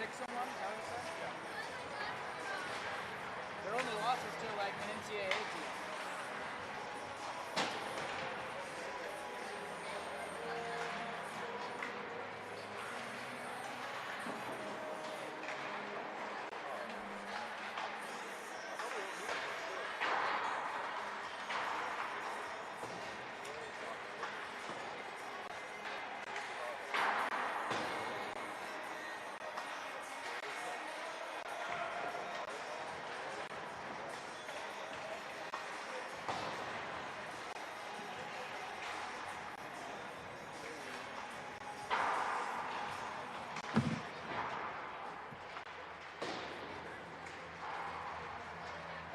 6 and 1, is that what it said? Yeah. Their only losses to like an NCAA team.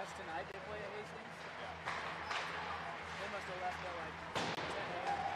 That's tonight they play at Hastings? Yeah. They must have left at like 10 a.m.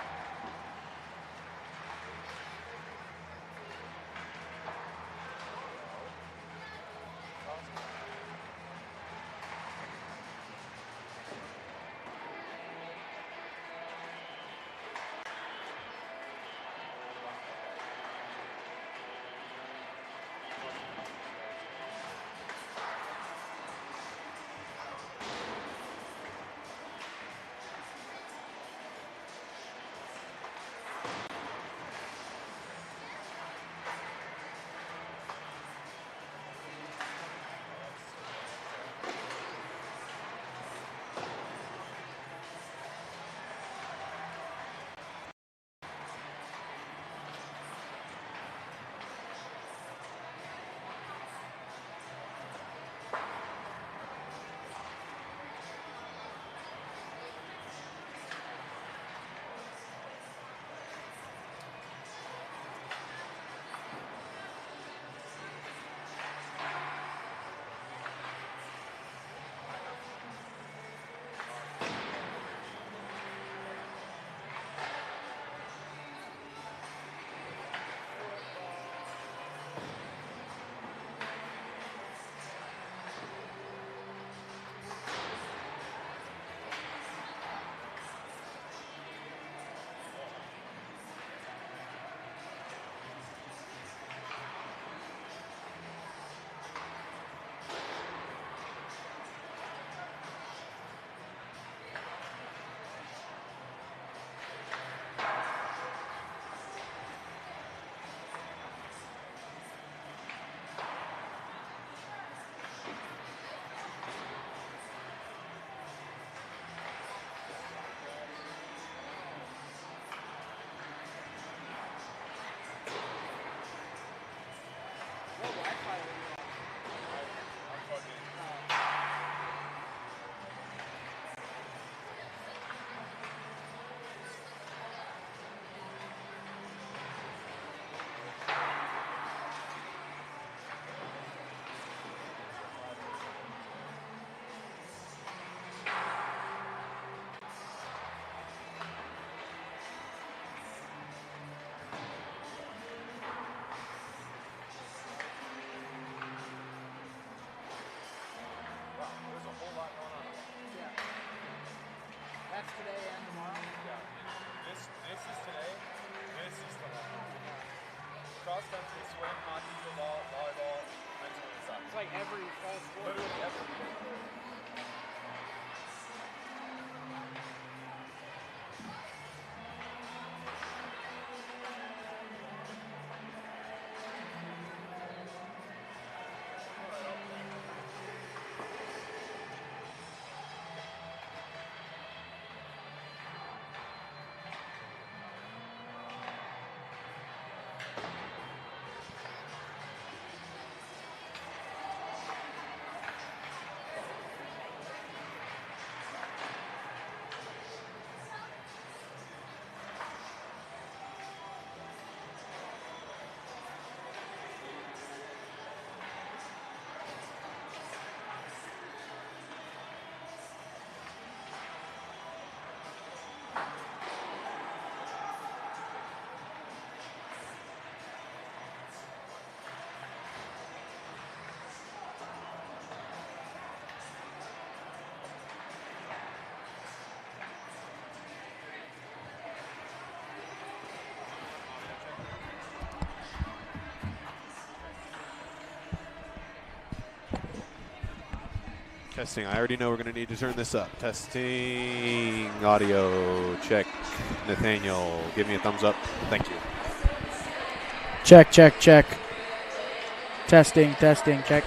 What Wi-Fi are you on? I'm fucking. Wow, there's a whole lot going on. Yeah. That's today and tomorrow? Yeah. This is today. This is tomorrow. Cross country, swim, hockey, football, volleyball, men's and women's soccer. It's like every fall sport. Literally every. Testing. I already know we're going to need to turn this up. Testing. Audio check. Nathaniel, give me a thumbs up. Thank you. Check, check, check. Testing, testing, check.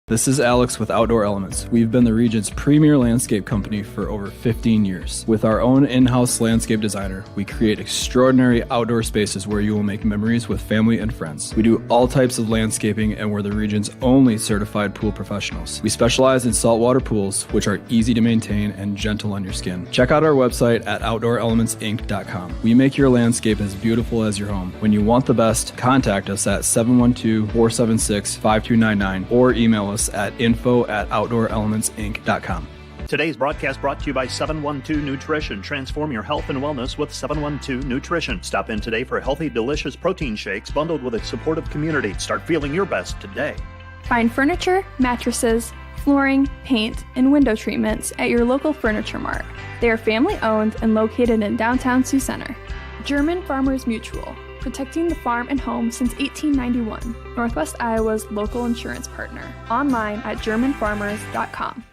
This is Alex with Outdoor Elements. We've been the region's premier landscape company for over 15 years. With our own in-house landscape designer, we create extraordinary outdoor spaces where you will make memories with family and friends. We do all types of landscaping and we're the region's only certified pool professionals. We specialize in saltwater pools, which are easy to maintain and gentle on your skin. Check out our website at OutdoorElementsInc.com. We make your landscape as beautiful as your home. When you want the best, contact us at 712-476-5299 or email us at info@OutdoorElementsInc.com. Today's broadcast brought to you by 712 Nutrition. Transform your health and wellness with 712 Nutrition. Stop in today for healthy, delicious protein shakes bundled with a supportive community. Start feeling your best today. Find furniture, mattresses, flooring, paint, and window treatments at your local Furniture Mart. They are family-owned and located in downtown Sioux Center. German Farmers Mutual, protecting the farm and home since 1891. Northwest Iowa's local insurance partner. Online at GermanFarmers.com.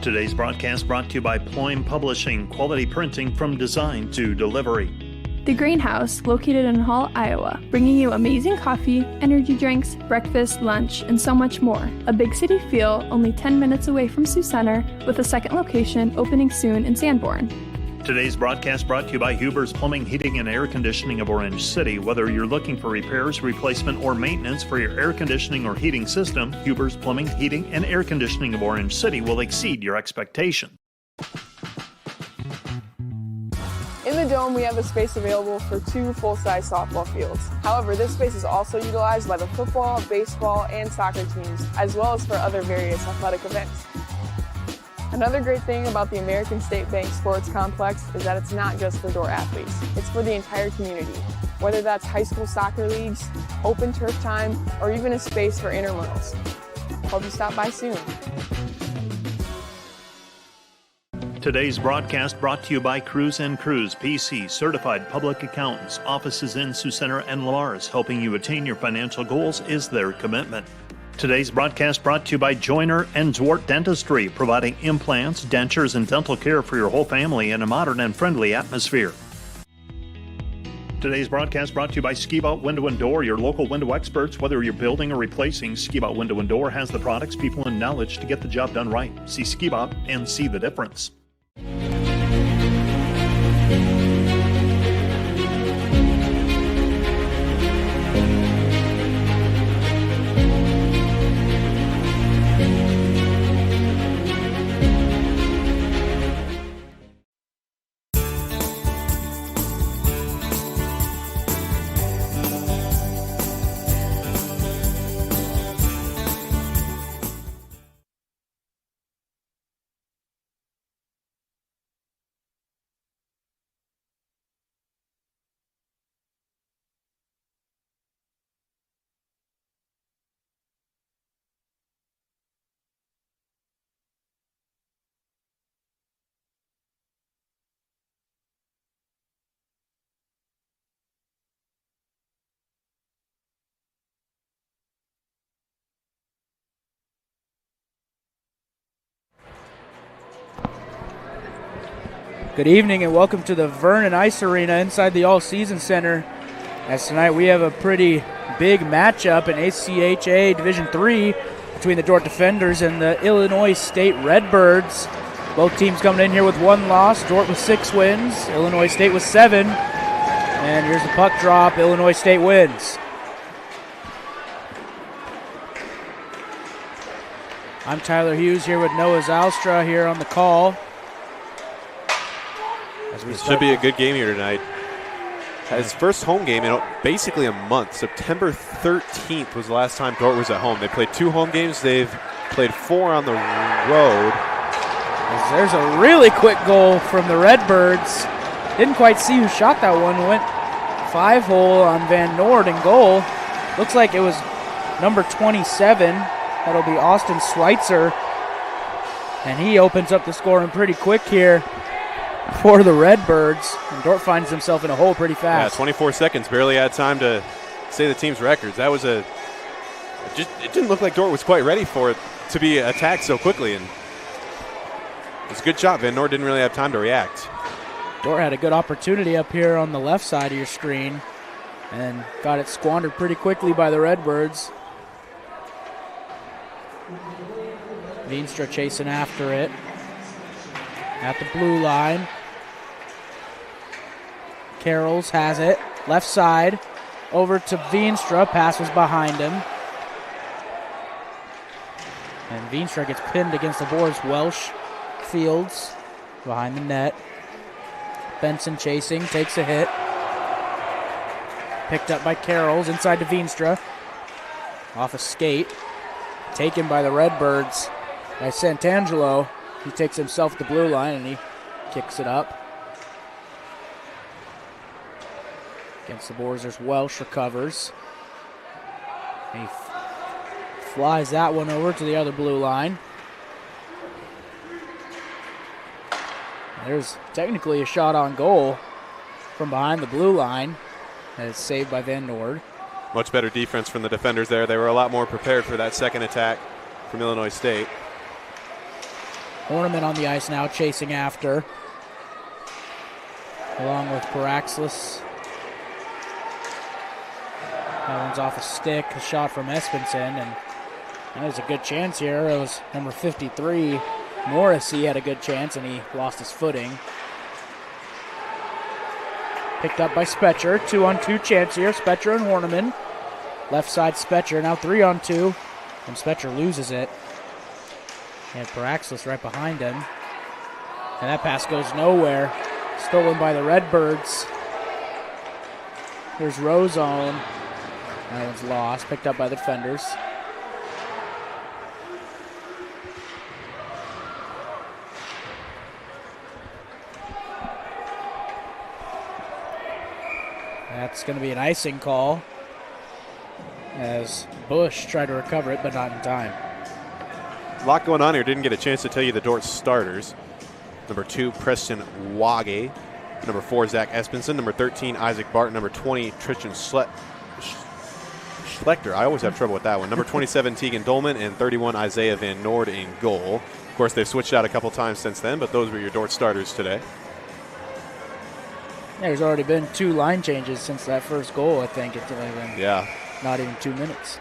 Today's broadcast brought to you by Ployne Publishing, quality printing from design to delivery. The Greenhouse, located in Hall, Iowa, bringing you amazing coffee, energy drinks, breakfast, lunch, and so much more. A big city feel, only 10 minutes away from Sioux Center, with a second location opening soon in Sanborn. Today's broadcast brought to you by Huber's Plumbing, Heating, and Air Conditioning of Orange City. Whether you're looking for repairs, replacement, or maintenance for your air conditioning or heating system, Huber's Plumbing, Heating, and Air Conditioning of Orange City will exceed your expectation. In the Dome, we have a space available for 2 full-size softball fields. However, this space is also utilized by the football, baseball, and soccer teams, as well as for other various athletic events. Another great thing about the American State Bank Sports Complex is that it's not just for Dordt athletes. It's for the entire community, whether that's high school soccer leagues, open turf time, or even a space for intramurals. Hope you stop by soon. Today's broadcast brought to you by Cruz & Cruz, PC, certified public accountants, offices in Sioux Center and Lamar's. Helping you attain your financial goals is their commitment. Today's broadcast brought to you by Joyner and Dordt Dentistry, providing implants, dentures, and dental care for your whole family in a modern and friendly atmosphere. Today's broadcast brought to you by Ski-Bout Window and Door, your local window experts. Whether you're building or replacing, Ski-Bout Window and Door has the products, people, and knowledge to get the job done right. See Ski-Bout and see the difference. Good evening and welcome to the Vernon Ice Arena inside the All-Season Center. As tonight we have a pretty big matchup in ACHA Division III between the Dordt Defenders and the Illinois State Redbirds. Both teams coming in here with 1 loss. Dordt with 6 wins, Illinois State with 7. And here's the puck drop. Illinois State wins. I'm Tyler Hughes here with Noah Zalstra here on the call. It should be a good game here tonight. His first home game in basically a month. September 13th was the last time Dordt was at home. They played 2 home games. They've played 4 on the road. There's a really quick goal from the Redbirds. Didn't quite see who shot that one. Went 5-hole on Van Noord in goal. Looks like it was number 27. That'll be Austin Schweitzer. And he opens up the scoring pretty quick here for the Redbirds, and Dordt finds himself in a hole pretty fast. Yeah, 24 seconds, barely had time to say the team's records. That was it didn't look like Dordt was quite ready for it to be attacked so quickly, and it was a good shot. Van Noord didn't really have time to react. Dordt had a good opportunity up here on the left side of your screen and got it squandered pretty quickly by the Redbirds. Veenstra chasing after it. At the blue line. Carroll's has it. Left side. Over to Veenstra. Pass was behind him. And Veenstra gets pinned against the boards. Welsh, Fields behind the net. Benson chasing, takes a hit. Picked up by Carroll's inside to Veenstra. Off a skate. Taken by the Redbirds by Santangelo. He takes himself to the blue line and he kicks it up. Against the boards, there's Welsh, recovers. And he flies that one over to the other blue line. There's technically a shot on goal from behind the blue line. And it's saved by Van Noord. Much better defense from the defenders there. They were a lot more prepared for that second attack from Illinois State. Horniman on the ice now, chasing after. Along with Paraxlis. That one's off a stick, a shot from Espenson, and there's a good chance here. It was number 53, Morrissey, had a good chance, and he lost his footing. Picked up by Spetcher, 2-on-2 chance here. Spetcher and Horniman. Left side Spetcher, now 3-on-2, and Spetcher loses it. And Paraxlis right behind him. And that pass goes nowhere. Stolen by the Redbirds. Here's Rozone. That one's lost, picked up by the defenders. That's going to be an icing call as Bush tried to recover it, but not in time. A lot going on here. Didn't get a chance to tell you the Dordt starters. Number 2, Preston Wage. Number 4, Zach Espenson. Number 13, Isaac Barton. Number 20, Tristan Schlechter. I always have trouble with that one. Number 27, Tegan Dolman. And 31, Isaiah Van Noord in goal. Of course, they've switched out a couple times since then, but those were your Dordt starters today. Yeah, there's already been 2 line changes since that first goal, I think. It's only been not even 2 minutes.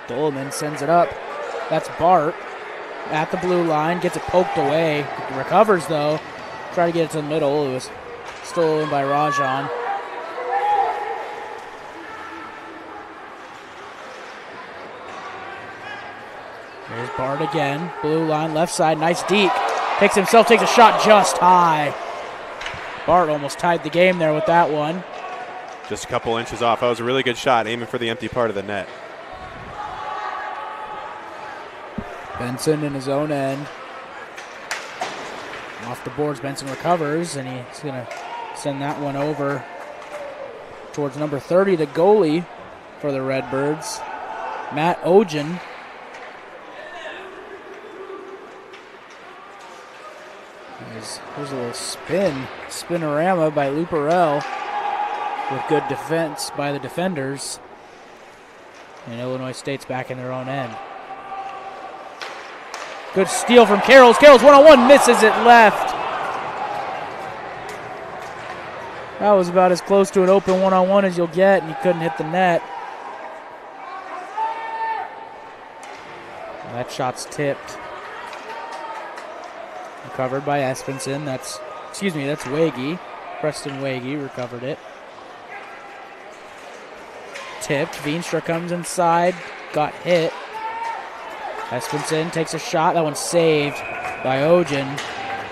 Dolman sends it up. That's Bart at the blue line, gets it poked away. Recovers, though. Try to get it to the middle. It was stolen by Rajan. There's Bart again. Blue line, left side, nice deep. Takes himself, takes a shot just high. Bart almost tied the game there with that one. Just a couple inches off. That was a really good shot, aiming for the empty part of the net. Benson in his own end. Off the boards, Benson recovers, and he's going to send that one over towards number 30, the goalie for the Redbirds, Matt Ogen. There's a little spinorama by Luperell with good defense by the defenders. And Illinois State's back in their own end. Good steal from Carroll's. Carroll's 1-on-1, misses it left. That was about as close to an open 1-on-1 as you'll get, and he couldn't hit the net. Well, that shot's tipped. Recovered by Espenson. That's Wagee. Preston Wagee recovered it. Tipped. Veenstra comes inside. Got hit. Espenson takes a shot. That one's saved by Ogen.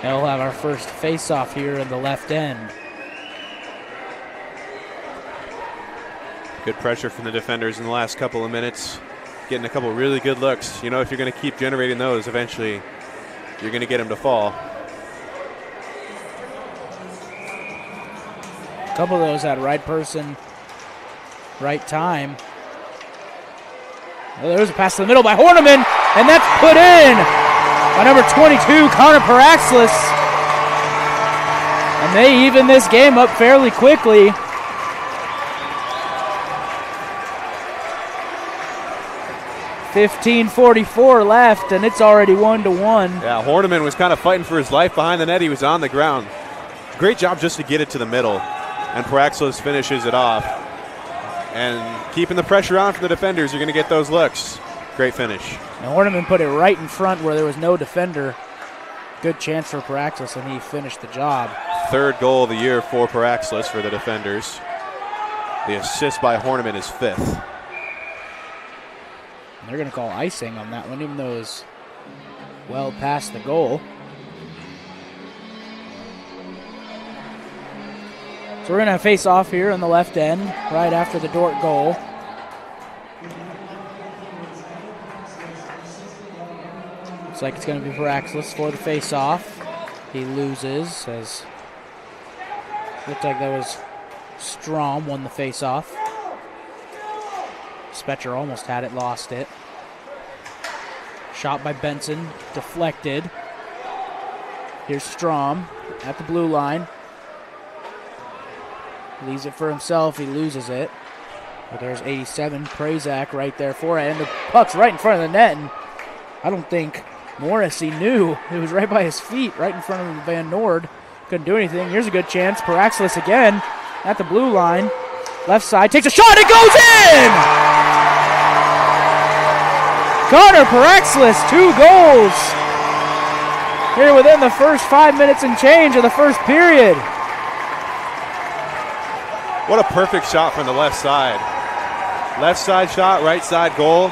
And we'll have our first face-off here in the left end. Good pressure from the defenders in the last couple of minutes. Getting a couple really good looks. You know, if you're going to keep generating those, eventually you're going to get them to fall. A couple of those had right person, right time. Well, there's a pass to the middle by Horniman, and that's put in by number 22, Connor Paraxlis. And they even this game up fairly quickly. .15:44 left, and it's already 1-1. Yeah, Horniman was kind of fighting for his life behind the net. He was on the ground. Great job just to get it to the middle, and Paraxlis finishes it off. and keeping the pressure on for the defenders. You're going to get those looks. Great finish. And Horniman put it right in front where there was no defender. Good chance for Paraxis, and he finished the job. Third goal of the year for Paraxis for the defenders. The assist by Horniman is 5th. And they're going to call icing on that one, even though it was well past the goal. So we're going to face off here on the left end, right after the Dordt goal. Looks like it's going to be Paraxis for the face-off. He loses, as looked like that was Strom won the face-off. Spetcher almost had it, lost it. Shot by Benson, deflected. Here's Strom at the blue line. Leaves it for himself, he loses it. But there's 87, Prazak right there for it, and the puck's right in front of the net, and I don't think Morrissey knew. It was right by his feet, right in front of Van Nord. Couldn't do anything. Here's a good chance. Paraxis again at the blue line. Left side, takes a shot, it goes in! Connor Paraxis, 2 goals here within the first 5 minutes and change of the first period. What a perfect shot from the left side. Left side shot, right side goal.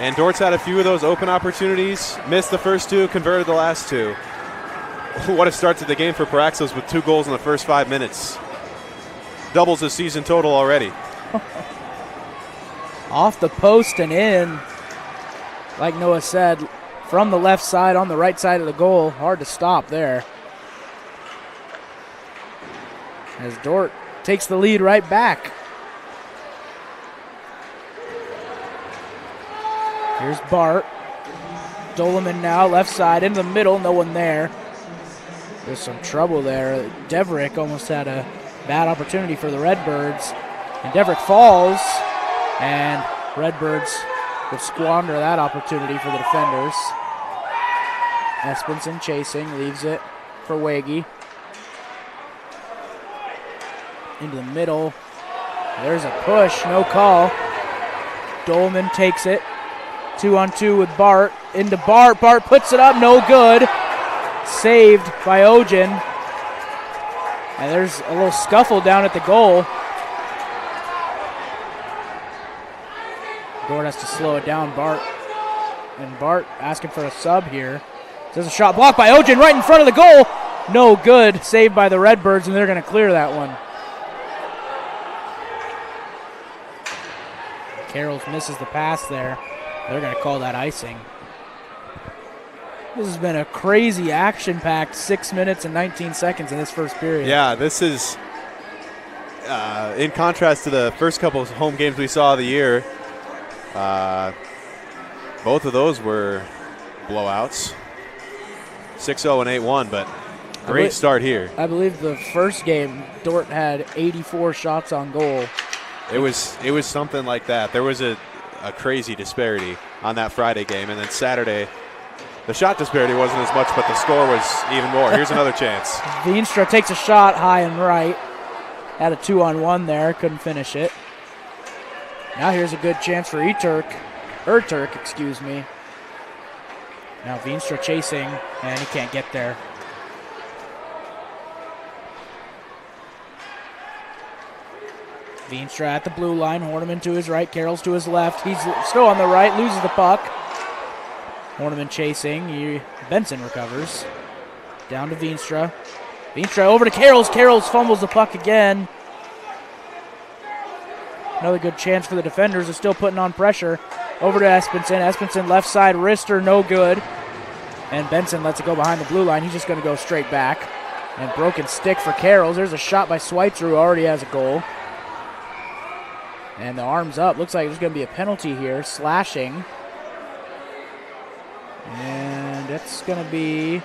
And Dordt's had a few of those open opportunities. Missed the first 2, converted the last 2. What a start to the game for Paraxis with 2 goals in the first 5 minutes. Doubles the season total already. Off the post and in. Like Noah said, from the left side on the right side of the goal. Hard to stop there. As Dordt takes the lead right back. Here's Bart. Doleman now, left side, into the middle, no one there. There's some trouble there. Deverick almost had a bad opportunity for the Redbirds. And Deverick falls, and Redbirds would squander that opportunity for the defenders. Espenson chasing, leaves it for Waggy. Into the middle. There's a push, no call. Dolman takes it. 2-on-2 with Bart. Into Bart. Bart puts it up, no good. Saved by Ojen. And there's a little scuffle down at the goal. Dordt has to slow it down, Bart. And Bart asking for a sub here. There's a shot blocked by Ojen right in front of the goal. No good. Saved by the Redbirds, and they're going to clear that one. Carrolls misses the pass there. They're going to call that icing. This has been a crazy action-packed 6 minutes and 19 seconds in this first period. Yeah, this is in contrast to the first couple of home games we saw of the year. Both of those were blowouts. 6-0 and 8-1, but great start here. I believe the first game, Dordt had 84 shots on goal. It was something like that. There was a crazy disparity on that Friday game, and then Saturday, the shot disparity wasn't as much, but the score was even more. Here's another chance. Veenstra takes a shot high and right. Had a 2-on-1 there, couldn't finish it. Now here's a good chance for Erturk, excuse me. Now Veenstra chasing, and he can't get there. Veenstra at the blue line, Horniman to his right, Carrolls to his left. He's still on the right, loses the puck. Horniman chasing, Benson recovers. Down to Veenstra. Veenstra over to Carrolls. Carrolls fumbles the puck again. Another good chance for the defenders. They're still putting on pressure. Over to Espenson. Espenson left side, wrister, no good. And Benson lets it go behind the blue line. He's just going to go straight back. And broken stick for Carrolls. There's a shot by Schweitzer, who already has a goal. And the arm's up. Looks like there's going to be a penalty here. Slashing. And that's going to be...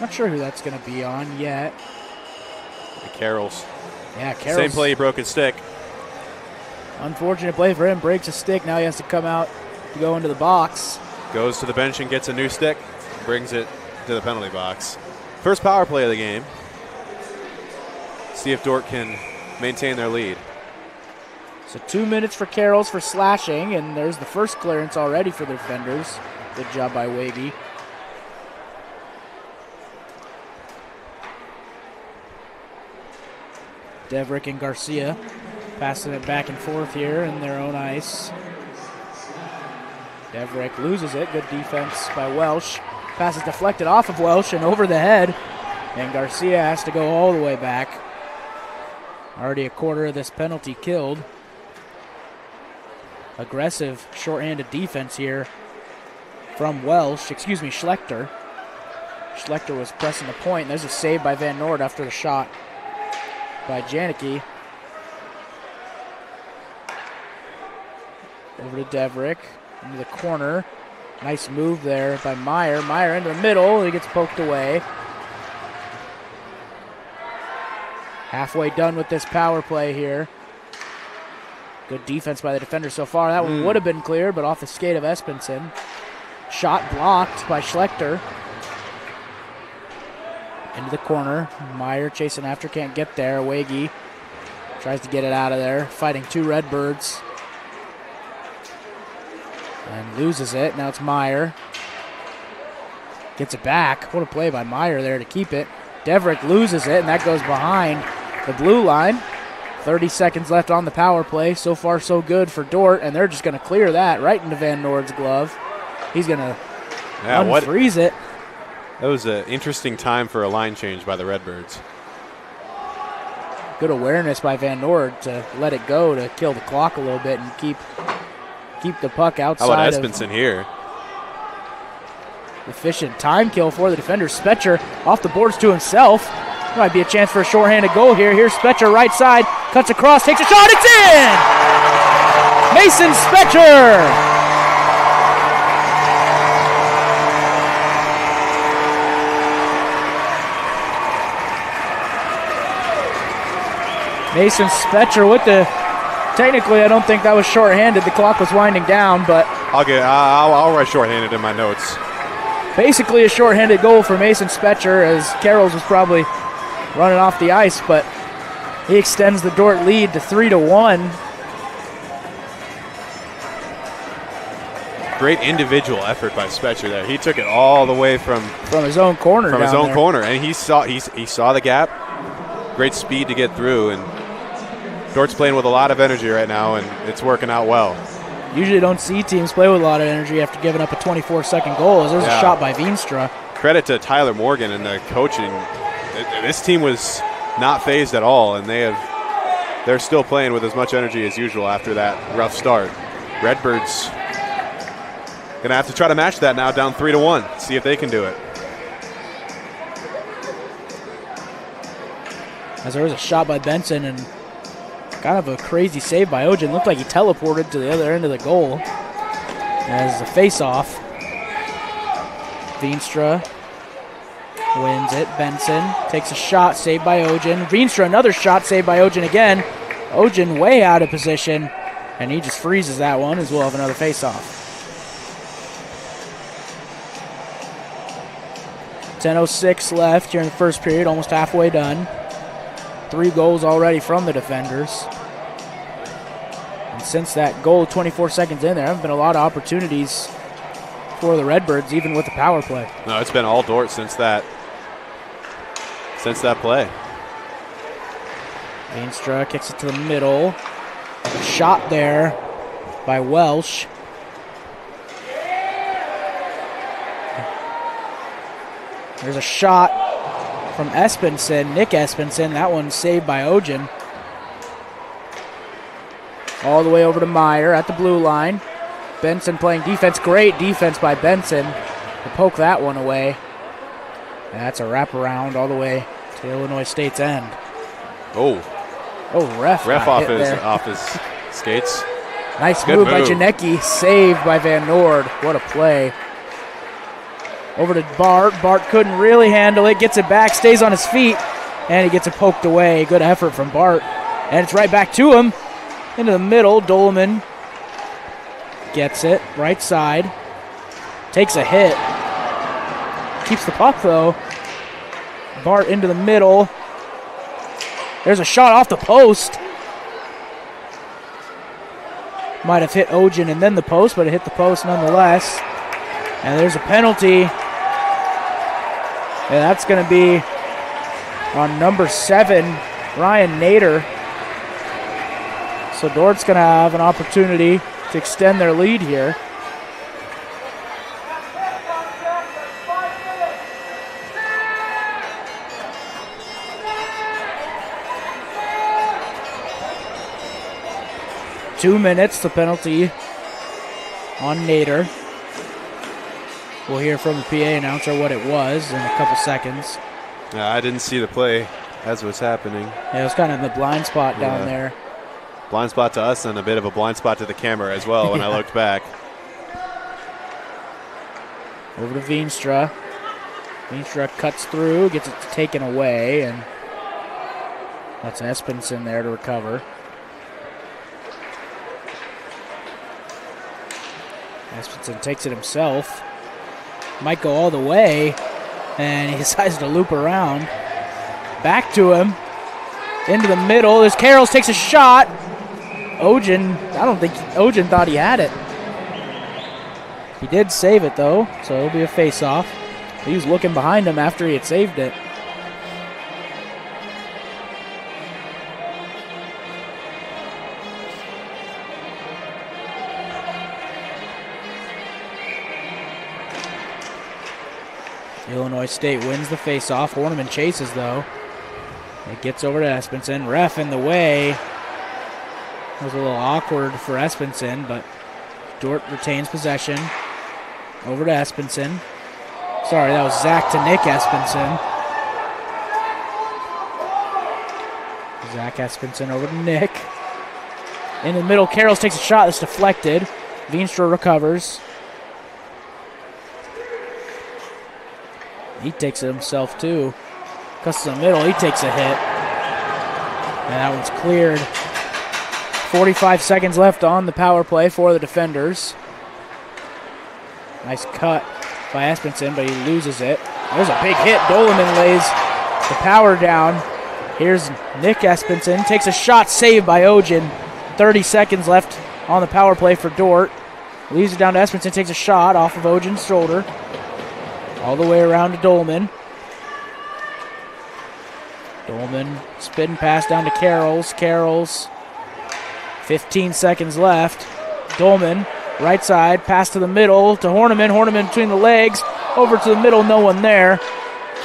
not sure who that's going to be on yet. Carrolls. Yeah, Carrolls. Same play, he broke his stick. Unfortunate play for him. Breaks a stick. Now he has to come out to go into the box. Goes to the bench and gets a new stick. Brings it to the penalty box. First power play of the game. see if Dordt can maintain their lead. So 2 minutes for Carrolls for slashing, and there's the first clearance already for the defenders. Good job by Wagey. Deverick and Garcia passing it back and forth here in their own ice. Deverick loses it. Good defense by Welsh. Pass is deflected off of Welsh and over the head. And Garcia has to go all the way back. Already a quarter of this penalty killed. Aggressive shorthanded defense here from Schlechter. Schlechter was pressing the point. And there's a save by Van Noord after the shot by Janicki. Over to Deverick, into the corner. Nice move there by Meyer. Meyer into the middle, he gets poked away. Halfway done with this power play here. Good defense by the defender so far. That one would have been cleared, but off the skate of Espenson. Shot blocked by Schlechter. Into the corner. Meyer chasing after, can't get there. Wagey tries to get it out of there. Fighting two Redbirds. And loses it. Now it's Meyer. Gets it back. What a play by Meyer there to keep it. Deverick loses it, and that goes behind the blue line. 30 seconds left on the power play. So far, so good for Dordt, and they're just going to clear that right into Van Noord's glove. He's going to unfreeze it. That was an interesting time for a line change by the Redbirds. Good awareness by Van Noord to let it go to kill the clock a little bit and keep the puck outside. How about Espenson here? Efficient time kill for the defender. Spetcher off the boards to himself. Might be a chance for a shorthanded goal here. Here's Spetcher right side. Cuts across, takes a shot. It's in! Mason Spetcher! Mason Spetcher with the, technically I don't think that was shorthanded. The clock was winding down, but I'll write shorthanded in my notes. Basically a shorthanded goal for Mason Spetcher, as Carrolls was probably running off the ice, but he extends the Dordt lead to 3-1. Great individual effort by Spetcher there. He took it all the way from his own corner. From his own corner, and he saw the gap. Great speed to get through, and Dordt's playing with a lot of energy right now, and it's working out well. Usually don't see teams play with a lot of energy after giving up a 24-second goal. There's a shot by Veenstra. Credit to Tyler Morgan and the coaching. This team was not phased at all, and they're still playing with as much energy as usual after that rough start. Redbirds going to have to try to match that now, down 3-1. See if they can do it. As there was a shot by Benson and kind of a crazy save by Ojen. Looked like he teleported to the other end of the goal. As the face-off, Veenstra wins it. Benson takes a shot, saved by Ojen. Veenstra, another shot, saved by Ojen again. Ojen way out of position, and he just freezes that one, as we'll have another face-off. 10:06 left here in the first period, almost halfway done. 3 goals already from the defenders. And since that goal, 24 seconds in, there haven't been a lot of opportunities for the Redbirds, even with the power play. No, it's been all Dordt since that play. Veenstra kicks it to the middle. Shot there by Welsh. There's a shot from Espenson, Nick Espenson. That one saved by Ojen. All the way over to Meyer at the blue line. Benson playing defense. Great defense by Benson to poke that one away. And that's a wraparound all the way to Illinois State's end. Oh, ref off his skates. Nice move by Janicki. Saved by Van Noord. What a play. Over to Bart. Bart couldn't really handle it. Gets it back. Stays on his feet. And he gets it poked away. Good effort from Bart. And it's right back to him. Into the middle. Doleman gets it. Right side. Takes a hit. Keeps the puck, though. Bart into the middle. There's a shot off the post. Might have hit Ojen and then the post, but it hit the post nonetheless. And there's a penalty. And that's going to be on number 7, Ryan Nader. So Dordt's going to have an opportunity to extend their lead here. Two minutes, the penalty on Nader. We'll hear from the PA announcer what it was in a couple seconds. I didn't see the play as it was happening. Yeah, it was kind of in the blind spot down there. Blind spot to us and a bit of a blind spot to the camera as well when I looked back. Over to Veenstra. Veenstra cuts through, gets it taken away, and that's Espenson there to recover. Espenson takes it himself. Might go all the way, and he decides to loop around. Back to him. Into the middle. There's Carols, takes a shot. Ojen, I don't think Ojen thought he had it. He did save it, though, so it'll be a face-off. He was looking behind him after he had saved it. Illinois State wins the face-off. Horniman chases, though. It gets over to Espenson. Ref in the way. It was a little awkward for Espenson, but Dordt retains possession. Over to Espenson. Sorry, that was Zach to Nick Espenson. Zach Espenson over to Nick. In the middle, Carols takes a shot that's deflected. Veenstra recovers. He takes it himself, too. Cuts to the middle. He takes a hit. And that one's cleared. 45 seconds left on the power play for the defenders. Nice cut by Espenson, but he loses it. There's a big hit. Doleman lays the power down. Here's Nick Espenson. Takes a shot, saved by Ojen. 30 seconds left on the power play for Dordt. Leaves it down to Espenson. Takes a shot off of Ojen's shoulder. All the way around to Dolman. Dolman spin pass down to Carols. Carols. 15 seconds left. Dolman, right side, pass to the middle to Horniman. Horniman between the legs. Over to the middle, no one there.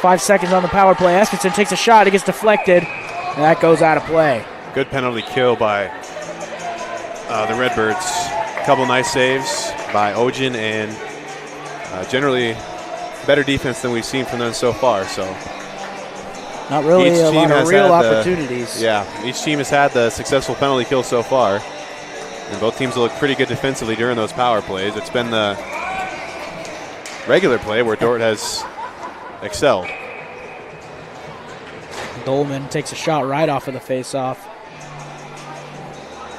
5 seconds on the power play. Espenson takes a shot. It gets deflected, and that goes out of play. Good penalty kill by the Redbirds. A couple nice saves by Ojen, and generally better defense than we've seen from them so far. So not really a lot of real opportunities. Each team has had the successful penalty kill so far, and both teams look pretty good defensively during those power plays. It's been the regular play where Dordt has excelled. Dolman takes a shot right off of the face-off,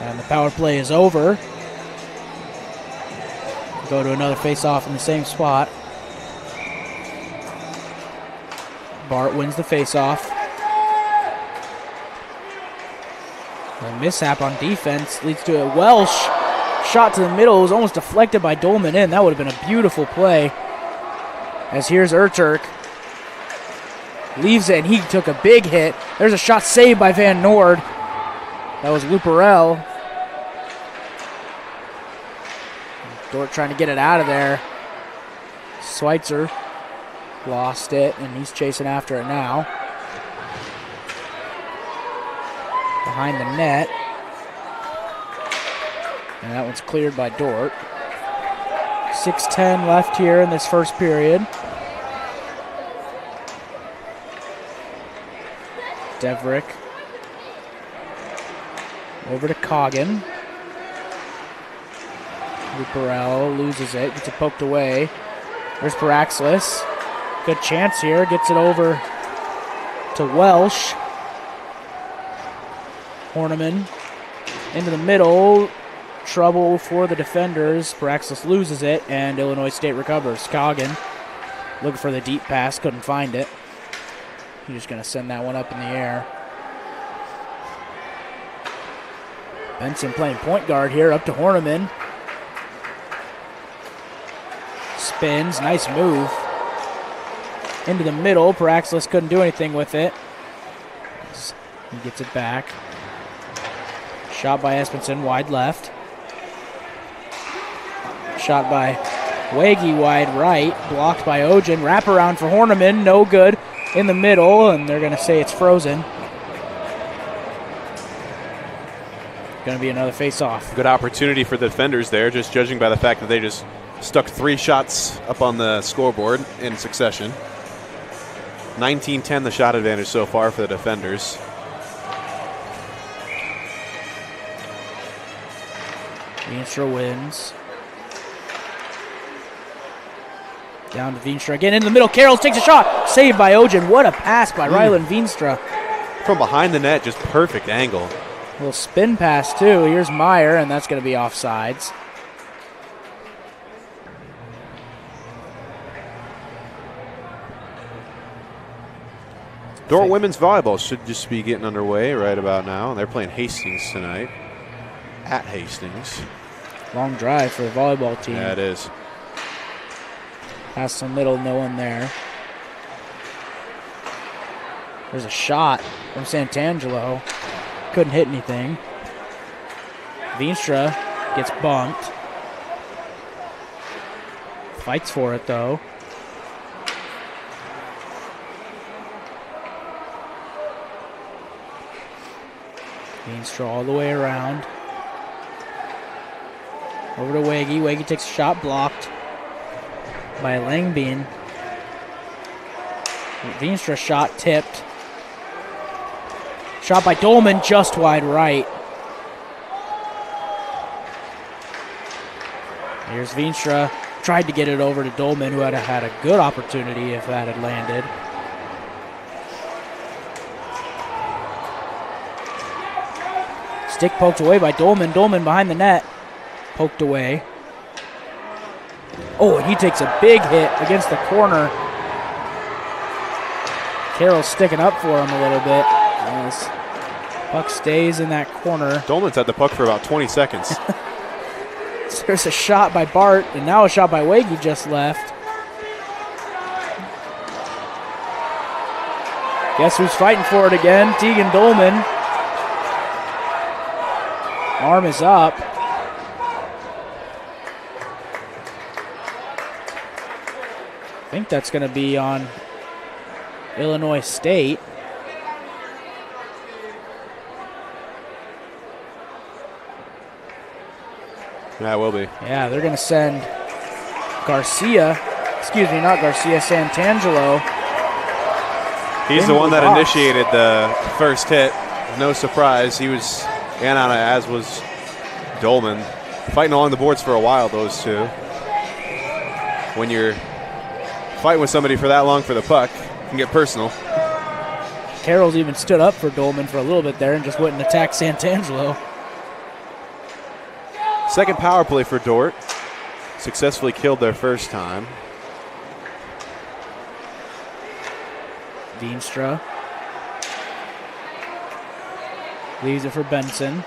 and the power play is over. Go to another face-off in the same spot. Bart wins the face-off. A mishap on defense leads to a Welsh shot to the middle. It was almost deflected by Dolman in. That would have been a beautiful play. As here's Urturk. Leaves it, and he took a big hit. There's a shot saved by Van Noord. That was Luperel. Dordt trying to get it out of there. Schweitzer lost it, and he's chasing after it now. Behind the net. And that one's cleared by Dordt. 6:10 left here in this first period. Deverick. Over to Coggin. Luperel loses it, gets it poked away. There's Paraxlis. Good chance here, gets it over to Welsh. Horniman into the middle. Trouble for the defenders. Paraxlis loses it, and Illinois State recovers. Coggin looking for the deep pass, couldn't find it. He's just going to send that one up in the air. Benson playing point guard here, up to Horniman. Spins, nice move. Into the middle, Paraxlis couldn't do anything with it. He gets it back. Shot by Espenson, wide left. Shot by Waggy, wide right. Blocked by Ojen. Wraparound for Horniman, no good. In the middle, and they're going to say it's frozen. Going to be another face-off. Good opportunity for the defenders there, just judging by the fact that they just stuck 3 shots up on the scoreboard in succession. 19-10 the shot advantage so far for the defenders. Veenstra wins. Down to Veenstra again in the middle. Carroll takes a shot. Saved by Ojen. What a pass by Ryland Veenstra. From behind the net, just perfect angle. A little spin pass, too. Here's Meyer, and that's going to be offsides. Dordt women's volleyball should just be getting underway right about now. They're playing Hastings tonight. At Hastings. Long drive for the volleyball team. Yeah, it is. Pass the middle, no one there. There's a shot from Santangelo. Couldn't hit anything. Veenstra gets bumped. Fights for it, though. Veenstra all the way around. Over to Waggy. Waggy takes a shot, blocked by Langbein. Veenstra shot tipped. Shot by Dolman, just wide right. Here's Veenstra. Tried to get it over to Dolman, who had a good opportunity if that had landed. Stick poked away by Dolman. Dolman behind the net. Poked away. Oh, and he takes a big hit against the corner. Carroll's sticking up for him a little bit. Yes. Puck stays in that corner. Dolman's had the puck for about 20 seconds. There's a shot by Bart, and now a shot by Waggy just left. Guess who's fighting for it again? Tegan Dolman. Arm is up. I think that's going to be on Illinois State. Yeah, it will be. Yeah, they're going to send Santangelo. He's the one that initiated the first hit. No surprise. He was in on it, as was Dolman. Fighting along the boards for a while, those two. When you're fighting with somebody for that long for the puck, it can get personal. Carroll's even stood up for Dolman for a little bit there and just went and attacked Santangelo. Second power play for Dordt. Successfully killed their first time. Veenstra leaves it for Benson.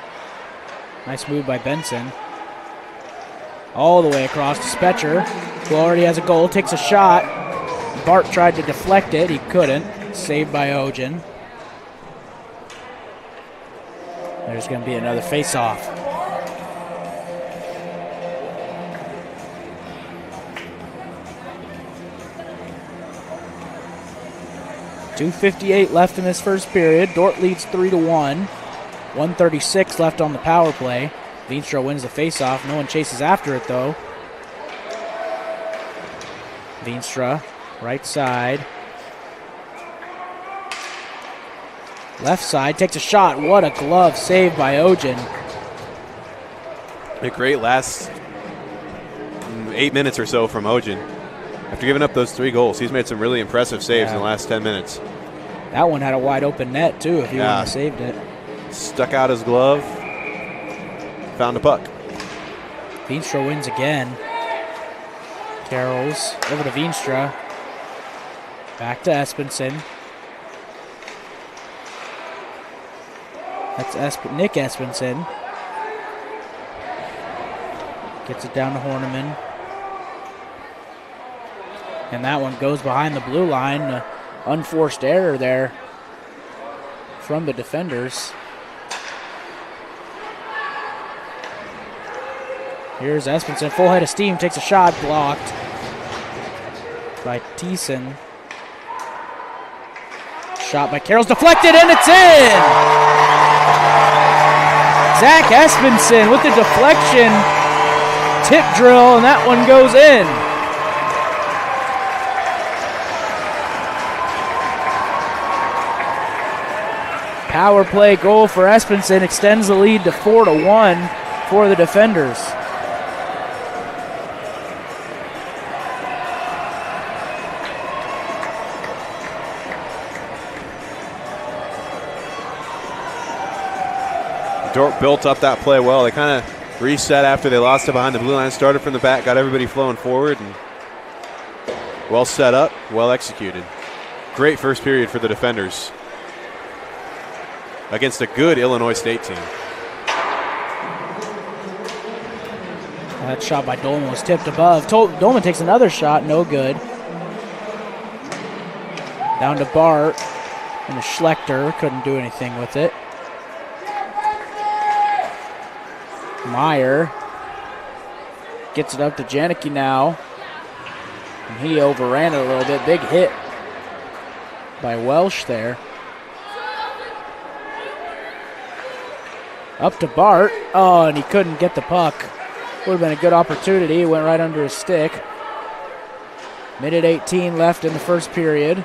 Nice move by Benson. All the way across to Spetcher, who already has a goal, takes a shot. Bart tried to deflect it. He couldn't. Saved by Ojen. There's going to be another face-off. .258 left in this first period. Dordt leads 3-1. 1:36 left on the power play. Veenstra wins the faceoff. No one chases after it, though. Veenstra, right side. Left side, takes a shot. What a glove save by Ojen. A great last 8 minutes or so from Ojen. After giving up those 3 goals, he's made some really impressive saves in the last 10 minutes. That one had a wide open net, too, if he wouldn't have saved it. Stuck out his glove. Found a puck. Veenstra wins again. Carroll's over to Veenstra. Back to Espenson. That's Nick Espenson. Gets it down to Horniman. And that one goes behind the blue line. Unforced error there from the defenders. Here's Espenson, full head of steam, takes a shot, blocked by Thiessen. Shot by Carroll's deflected, and it's in! Zach Espenson with the deflection, tip drill, and that one goes in. Power play goal for Espenson extends the lead to 4-1 for the defenders. Dordt built up that play well. They kind of reset after they lost it behind the blue line, started from the back, got everybody flowing forward, and well set up, well executed. Great first period for the defenders against a good Illinois State team. That shot by Dolman was tipped above. Dolman takes another shot, no good. Down to Bart, and Schlechter couldn't do anything with it. Meyer gets it up to Janicki now. And he overran it a little bit. Big hit by Welsh there. Up to Bart. Oh, and he couldn't get the puck. Would have been a good opportunity. It went right under his stick. Minute 18 left in the first period.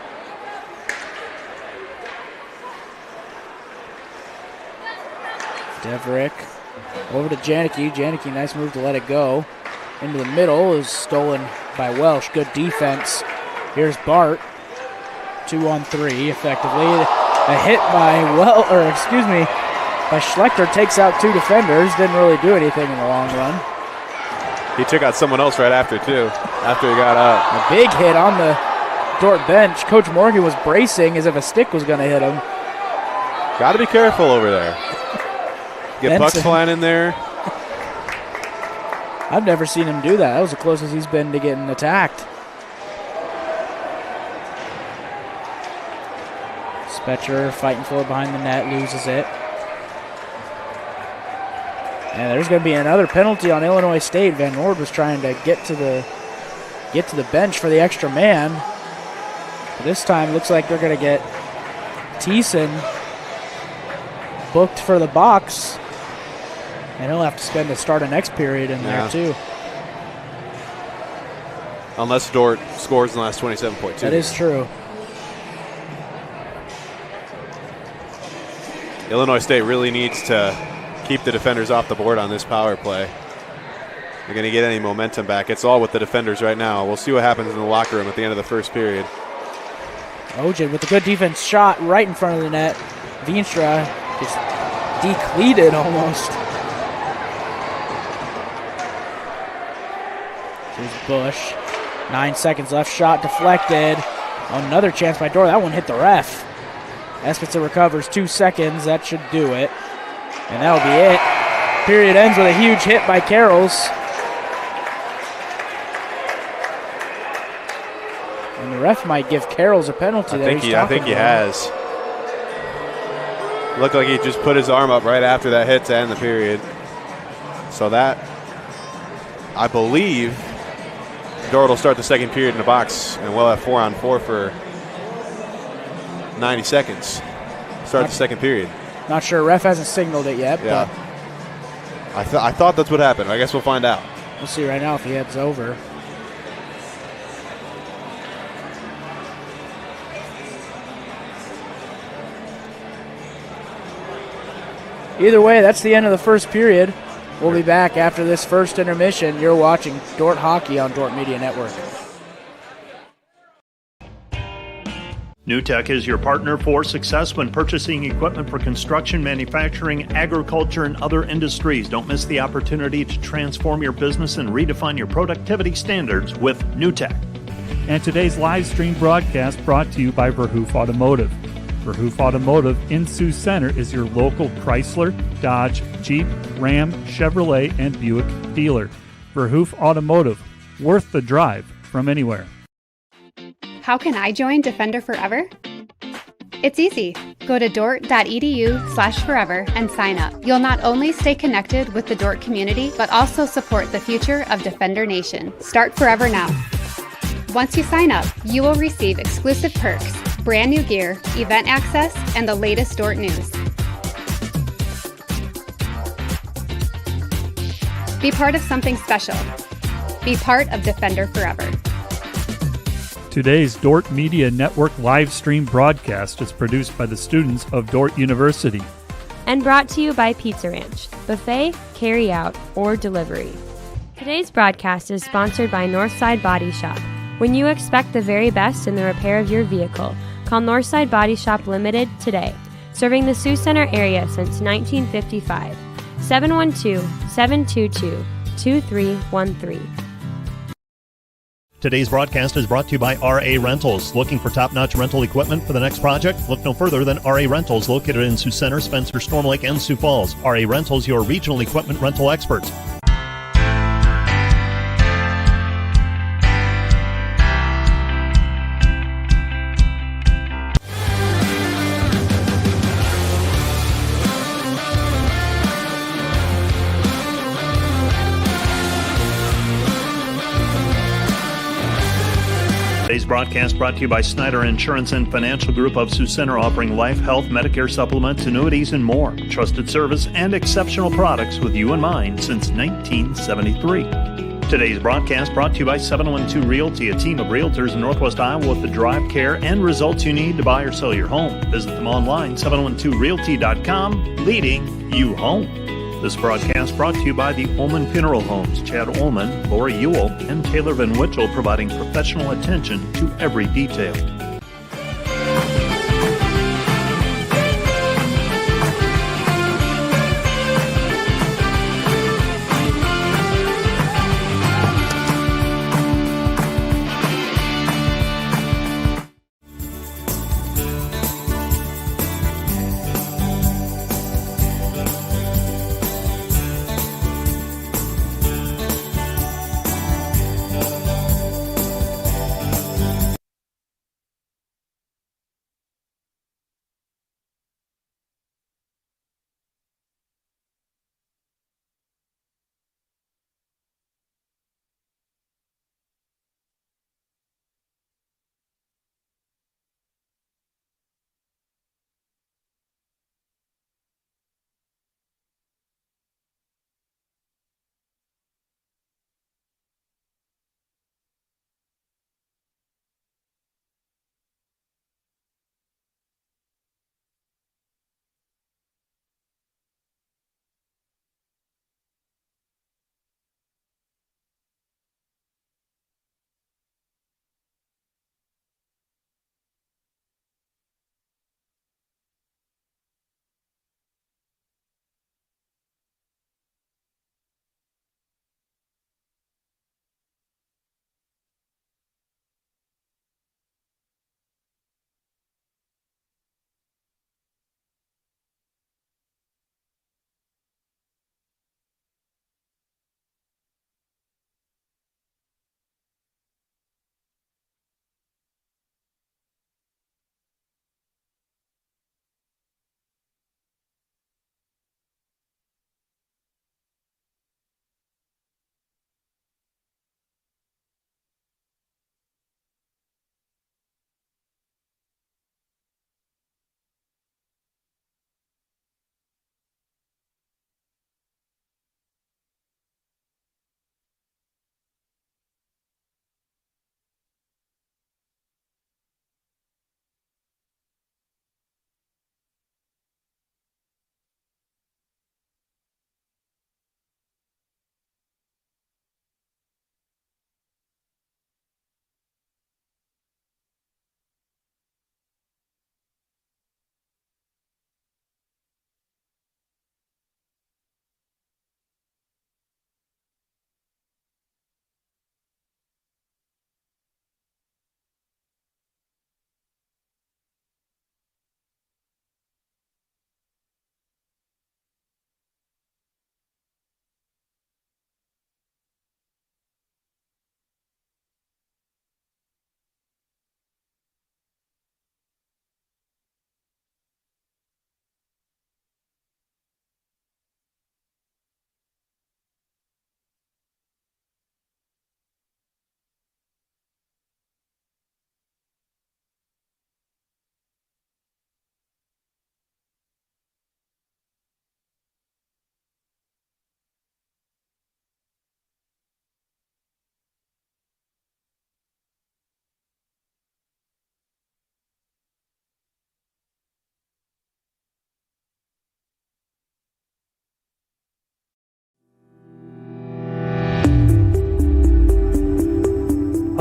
Deverick over to Janicki. Janicki, nice move to let it go. Into the middle is stolen by Welsh. Good defense. Here's Bart. 2-on-3 effectively. A hit by by Schlechter takes out two defenders. Didn't really do anything in the long run. He took out someone else right after, too, after he got up. A big hit on the Dordt bench. Coach Morgan was bracing as if a stick was going to hit him. Got to be careful over there. Get pucks flying in there. I've never seen him do that. That was the closest he's been to getting attacked. Spetcher fighting for it behind the net, loses it. And there's going to be another penalty on Illinois State. Van Noord was trying to get to the bench for the extra man. But this time, looks like they're going to get Thiessen booked for the box. And he'll have to spend the start of next period in there, too. Unless Dordt scores in the last 27.2. That is true. Illinois State really needs to keep the defenders off the board on this power play. They're going to get any momentum back. It's all with the defenders right now. We'll see what happens in the locker room at the end of the first period. Ojen with a good defense shot right in front of the net. Veenstra just decleated almost. Here's Bush. 9 seconds left. Shot deflected. Another chance by Dordt. That one hit the ref. Espenson recovers 2 seconds. That should do it. And that'll be it. Period ends with a huge hit by Carrolls. And the ref might give Carrolls a penalty there. I think he has. Looked like he just put his arm up right after that hit to end the period. So that, I believe, Dordt will start the second period in the box, and we'll have 4-on-4 for 90 seconds. Start the second period. Not sure. Ref hasn't signaled it yet. Yeah. But I thought that's what happened. I guess we'll find out. We'll see right now if he heads over. Either way, that's the end of the first period. We'll be back after this first intermission. You're watching Dordt Hockey on Dordt Media Network. NewTek is your partner for success when purchasing equipment for construction, manufacturing, agriculture, and other industries. Don't miss the opportunity to transform your business and redefine your productivity standards with NewTek. And today's live stream broadcast brought to you by Verhoof Automotive. Verhoof Automotive in Sioux Center is your local Chrysler, Dodge, Jeep, Ram, Chevrolet, and Buick dealer. Verhoof Automotive, worth the drive from anywhere. How can I join Defender Forever? It's easy. Go to dordt.edu/forever and sign up. You'll not only stay connected with the Dordt community, but also support the future of Defender Nation. Start Forever now. Once you sign up, you will receive exclusive perks, brand new gear, event access, and the latest Dordt news. Be part of something special. Be part of Defender Forever. Today's Dordt Media Network live stream broadcast is produced by the students of Dordt University. And brought to you by Pizza Ranch, buffet, carry out, or delivery. Today's broadcast is sponsored by Northside Body Shop. When you expect the very best in the repair of your vehicle, call Northside Body Shop Limited today. Serving the Sioux Center area since 1955. 712-722-2313. Today's broadcast is brought to you by RA Rentals. Looking for top-notch rental equipment for the next project? Look no further than RA Rentals, located in Sioux Center, Spencer, Storm Lake, and Sioux Falls. RA Rentals, your regional equipment rental experts. Today's broadcast brought to you by Snyder Insurance and Financial Group of Sioux Center, offering life, health, Medicare supplements, annuities, and more. Trusted service and exceptional products with you in mind since 1973. Today's broadcast brought to you by 712 Realty, a team of realtors in Northwest Iowa with the drive, care, and results you need to buy or sell your home. Visit them online, 712realty.com, leading you home. This broadcast brought to you by the Ullman Funeral Homes, Chad Ullman, Lori Ewell, and Taylor Van Witchell, providing professional attention to every detail.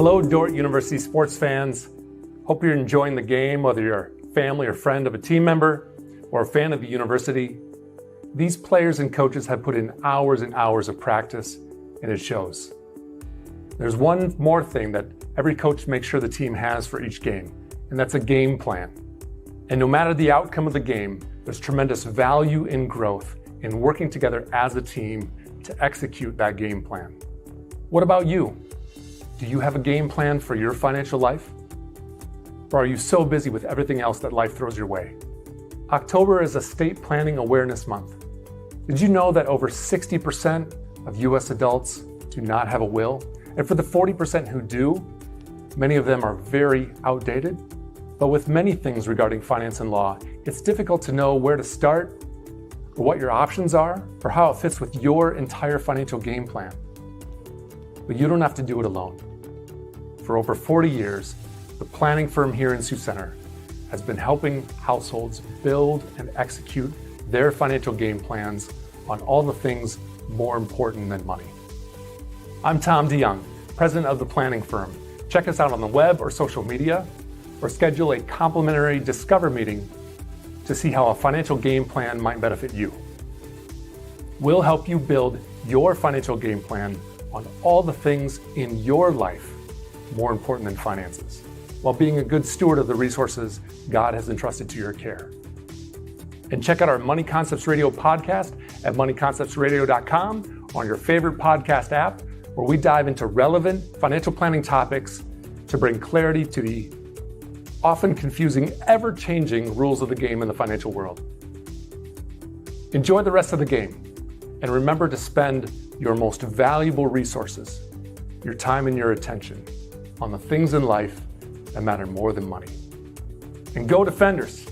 Hello, Dordt University sports fans. Hope you're enjoying the game, whether you're a family or friend of a team member or a fan of the university. These players and coaches have put in hours and hours of practice, and it shows. There's one more thing that every coach makes sure the team has for each game, and that's a game plan. And no matter the outcome of the game, there's tremendous value in growth in working together as a team to execute that game plan. What about you? Do you have a game plan for your financial life? Or are you so busy with everything else that life throws your way? October is Estate Planning Awareness Month. Did you know that over 60% of US adults do not have a will? And for the 40% who do, many of them are very outdated. But with many things regarding finance and law, it's difficult to know where to start, or what your options are, or how it fits with your entire financial game plan. But you don't have to do it alone. For over 40 years, the planning firm here in Sioux Center has been helping households build and execute their financial game plans on all the things more important than money. I'm Tom DeYoung, president of the planning firm. Check us out on the web or social media, or schedule a complimentary Discover meeting to see how a financial game plan might benefit you. We'll help you build your financial game plan on all the things in your life more important than finances, while being a good steward of the resources God has entrusted to your care. And check out our Money Concepts Radio podcast at moneyconceptsradio.com or on your favorite podcast app, where we dive into relevant financial planning topics to bring clarity to the often confusing, ever-changing rules of the game in the financial world. Enjoy the rest of the game, and remember to spend your most valuable resources, your time and your attention, on the things in life that matter more than money. And go Defenders!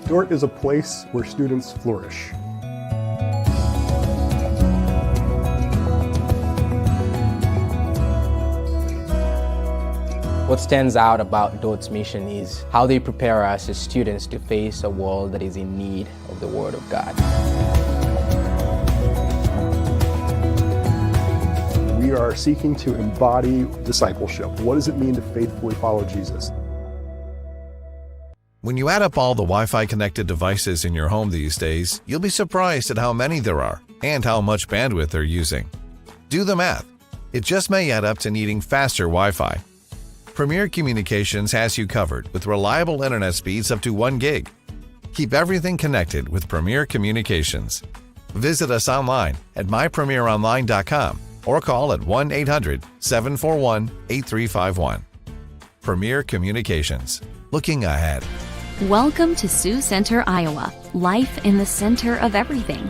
Dordt is a place where students flourish. What stands out about Dordt's mission is how they prepare us as students to face a world that is in need of the Word of God. We are seeking to embody discipleship. What does it mean to faithfully follow Jesus? When you add up all the Wi-Fi connected devices in your home these days, you'll be surprised at how many there are and how much bandwidth they're using. Do the math. It just may add up to needing faster Wi-Fi. Premier Communications has you covered with reliable internet speeds up to 1 gig. Keep everything connected with Premier Communications. Visit us online at mypremieronline.com or call at 1-800-741-8351. Premier Communications. Looking ahead. Welcome to Sioux Center, Iowa. Life in the center of everything.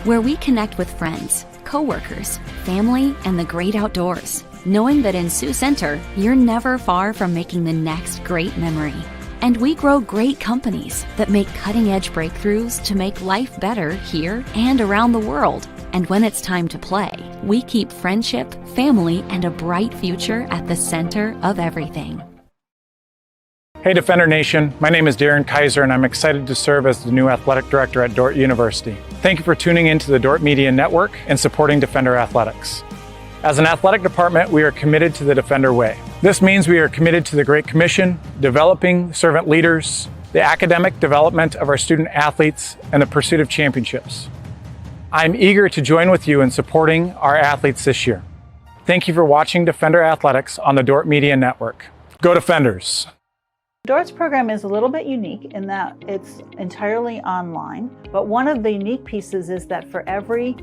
Where we connect with friends, coworkers, family, and the great outdoors. knowing that in Sioux Center, you're never far from making the next great memory. And we grow great companies that make cutting-edge breakthroughs to make life better here and around the world. And when it's time to play, we keep friendship, family, and a bright future at the center of everything. Hey Defender Nation, my name is Darren Kaiser and I'm excited to serve as the new athletic director at Dordt University. Thank you for tuning into the Dordt Media Network and supporting Defender Athletics. As an athletic department, we are committed to the Defender way. This means we are committed to the Great Commission, developing servant leaders, the academic development of our student athletes, and the pursuit of championships. I'm eager to join with you in supporting our athletes this year. Thank you for watching Defender Athletics on the Dordt Media Network. Go Defenders! Dordt's program is a little bit unique in that it's entirely online, but one of the unique pieces is that for every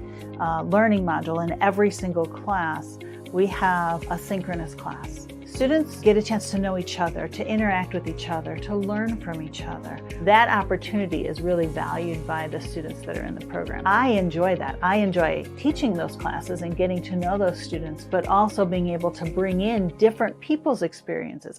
learning module in every single class, we have a synchronous class. Students get a chance to know each other, to interact with each other, to learn from each other. That opportunity is really valued by the students that are in the program. I enjoy that. I enjoy teaching those classes and getting to know those students, but also being able to bring in different people's experiences.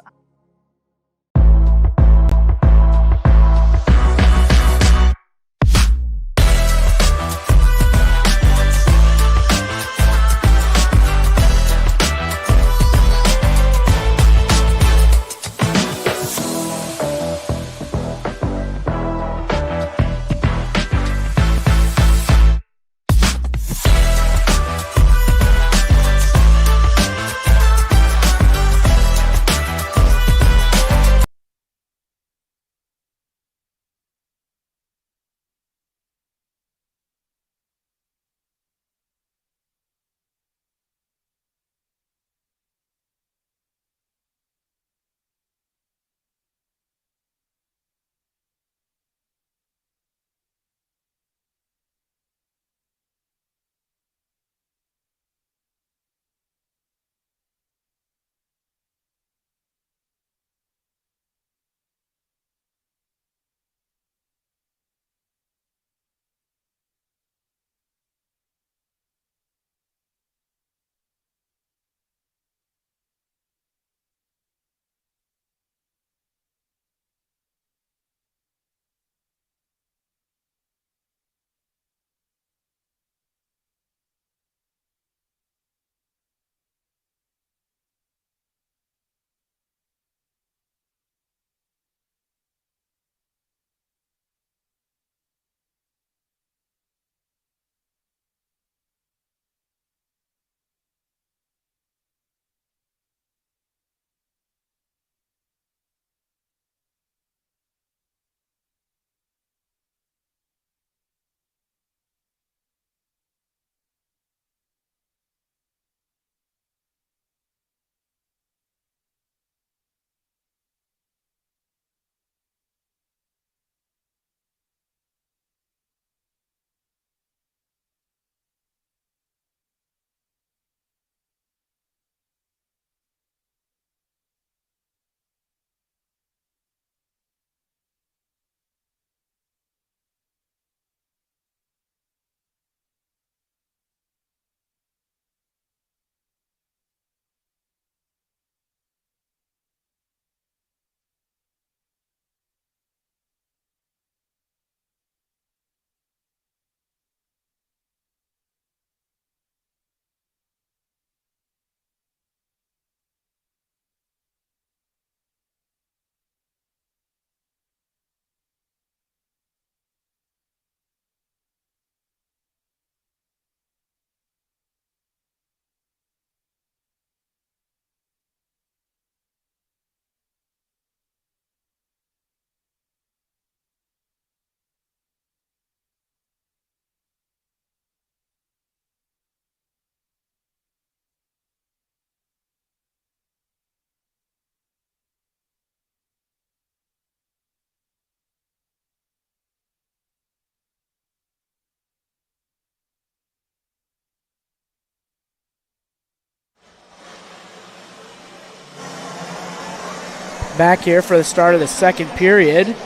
Back here for the start of the second period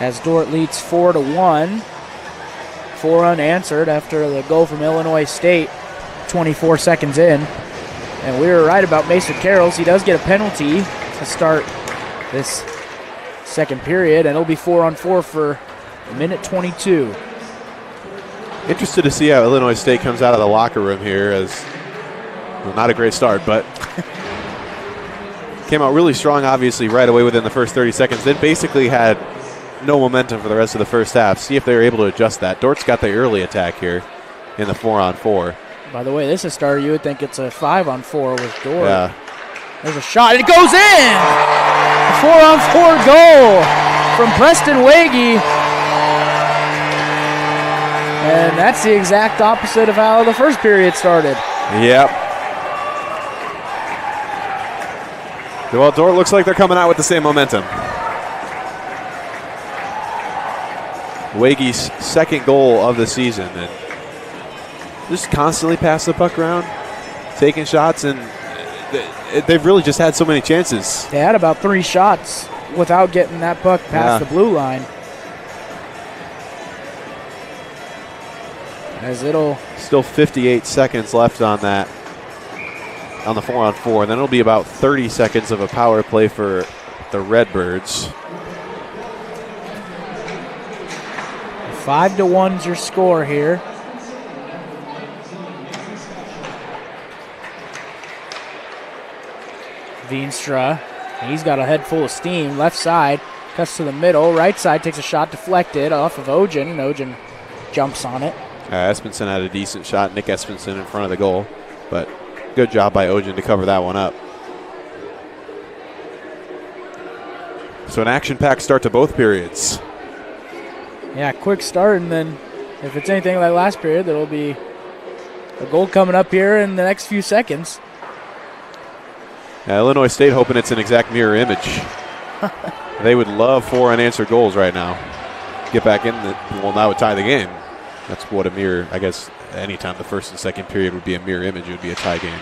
as Dordt leads 4-1. 4 unanswered after the goal from Illinois State 24 seconds in. And we were right about Mason Carrolls. He does get a penalty to start this second period, and it'll be 4-on-4 for minute 22. Interested to see how Illinois State comes out of the locker room here, as well, not a great start, but came out really strong, obviously, right away within the first 30 seconds. Then basically had no momentum for the rest of the first half. See if they were able to adjust that. Dort's got the early attack here in the 4-on-4. By the way, this is started. You would think it's a 5-on-4 with Dordt. Yeah. There's a shot, and it goes in! A 4-on-4 goal from Preston Wege. And that's the exact opposite of how the first period started. Yep. Well, Dordt looks like they're coming out with the same momentum. Wege's second goal of the season. And just constantly pass the puck around, taking shots, and they've really just had so many chances. They had about 3 shots without getting that puck past the blue line. As it'll... Still 58 seconds left on that, on the 4-on-4, and then it'll be about 30 seconds of a power play for the Redbirds. 5-1's your score here. Veenstra, he's got a head full of steam. Left side, cuts to the middle. Right side takes a shot deflected off of Ogen, and Ogen jumps on it. Espenson had a decent shot. Nick Espenson in front of the goal, but good job by Ogen to cover that one up. So an action-packed start to both periods. Yeah, quick start, and then if it's anything like last period, there'll be a goal coming up here in the next few seconds. Illinois State hoping it's an exact mirror image. They would love 4 unanswered goals right now. Get back in, that would tie the game. That's what a mirror, I guess, anytime the first and second period would be a mirror image, it would be a tie game.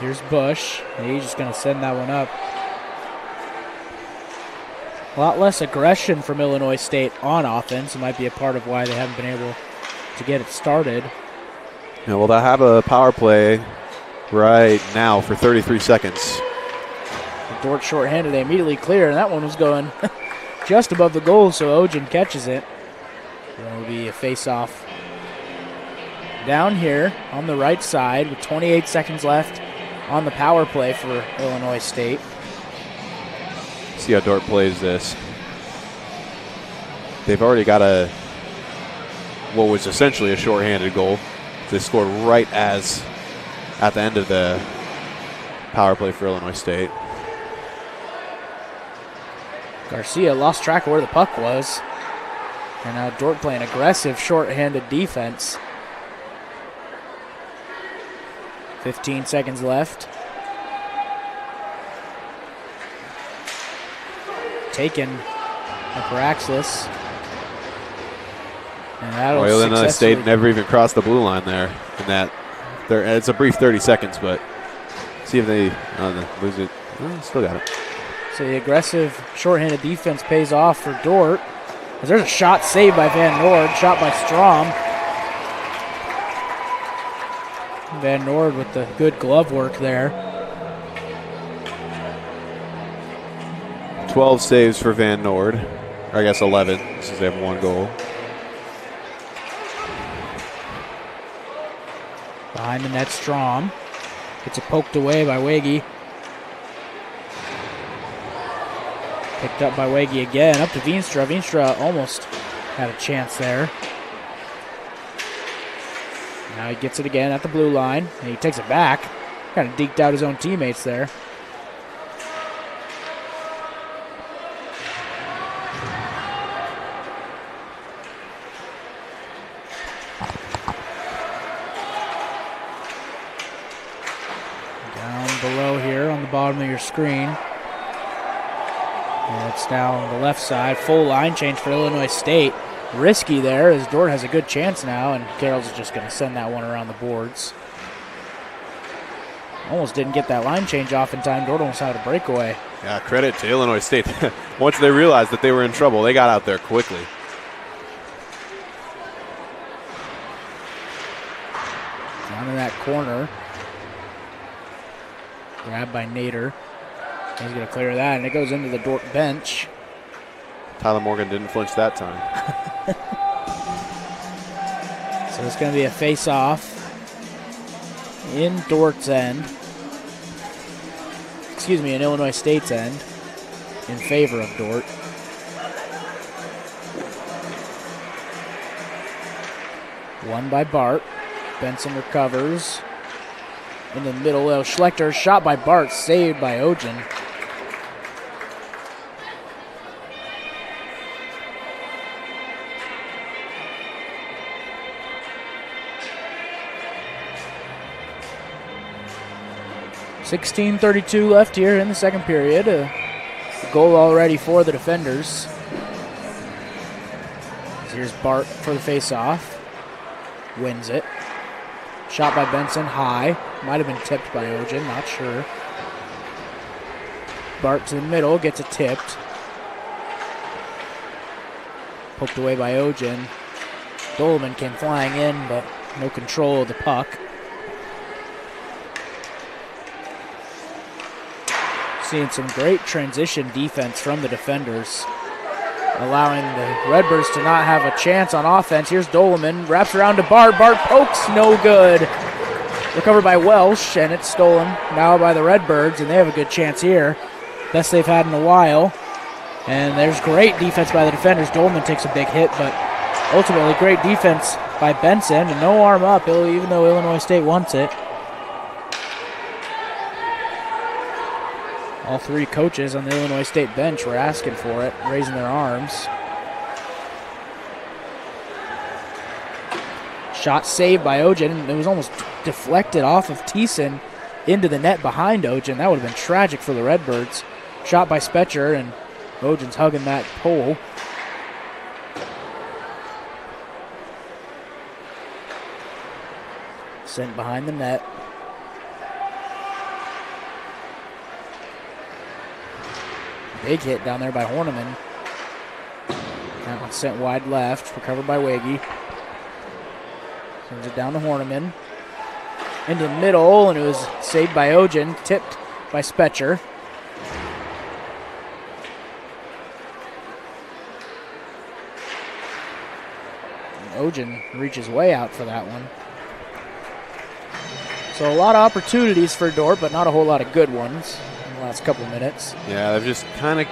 Here's Bush. He's just going to send that one up. A lot less aggression from Illinois State on offense. It might be a part of why they haven't been able to get it started. Yeah, well, they'll have a power play right now for 33 seconds. Dordt shorthanded, they immediately clear, and that one was going just above the goal, so Ogen catches it. It'll be a face-off down here on the right side with 28 seconds left on the power play for Illinois State. See how Dordt plays this. They've already got what was essentially a shorthanded goal. They scored right at the end of the power play for Illinois State. Garcia lost track of where the puck was. And now Dordt playing aggressive shorthanded defense. 15 seconds left. Taken by Paraxis. And that'll Illinois State never even crossed the blue line there. And that it's a brief 30 seconds, but see if they lose it. Oh, still got it. So the aggressive shorthanded defense pays off for Dordt. As there's a shot saved by Van Noord, shot by Strom. Van Noord with the good glove work there. 12 saves for Van Noord. Or I guess 11, since they have 1 goal. Behind the net, Strom. Gets it poked away by Wege. Picked up by Wege again, up to Veenstra. Veenstra almost had a chance there. Now he gets it again at the blue line, and he takes it back. Kind of deked out his own teammates there. Down below here on the bottom of your screen. And it's now on the left side. Full line change for Illinois State. Risky there as Dordt has a good chance now, and Carroll's is just going to send that one around the boards. Almost didn't get that line change off in time. Dordt almost had a breakaway. Yeah, credit to Illinois State. Once they realized that they were in trouble, they got out there quickly. Down in that corner. Grabbed by Nader. He's going to clear that, and it goes into the Dordt bench. Tyler Morgan didn't flinch that time. So it's going to be a face-off in Dordt's end. Excuse me, in Illinois State's end in favor of Dordt. Won by Bart. Benson recovers. In the middle, Schlechter shot by Bart, saved by Ogen. .16:32 left here in the second period. A goal already for the defenders. Here's Bart for the face-off. Wins it. Shot by Benson, high. Might have been tipped by Ogen, not sure. Bart to the middle, gets it tipped. Poked away by Ogen. Dolman came flying in, but no control of the puck. Seeing some great transition defense from the defenders, allowing the Redbirds to not have a chance on offense. Here's Dolman, wraps around to Bart. Bart pokes, no good. Recovered by Welsh, and it's stolen now by the Redbirds, and they have a good chance here. Best they've had in a while. And there's great defense by the defenders. Dolman takes a big hit, but ultimately great defense by Benson, and no arm up, even though Illinois State wants it. All three coaches on the Illinois State bench were asking for it, raising their arms. Shot saved by Ogen. It was almost deflected off of Thiessen into the net behind Ogen. That would have been tragic for the Redbirds. Shot by Spetcher, and Ogen's hugging that pole. Sent behind the net. Big hit down there by Horniman. That one sent wide left, recovered by Waggy. Sends it down to Horniman. Into the middle, and it was saved by Ogen, tipped by Spetcher. And Ogen reaches way out for that one. So a lot of opportunities for Dordt, but not a whole lot of good ones. Last couple minutes. Yeah, they've just kind of,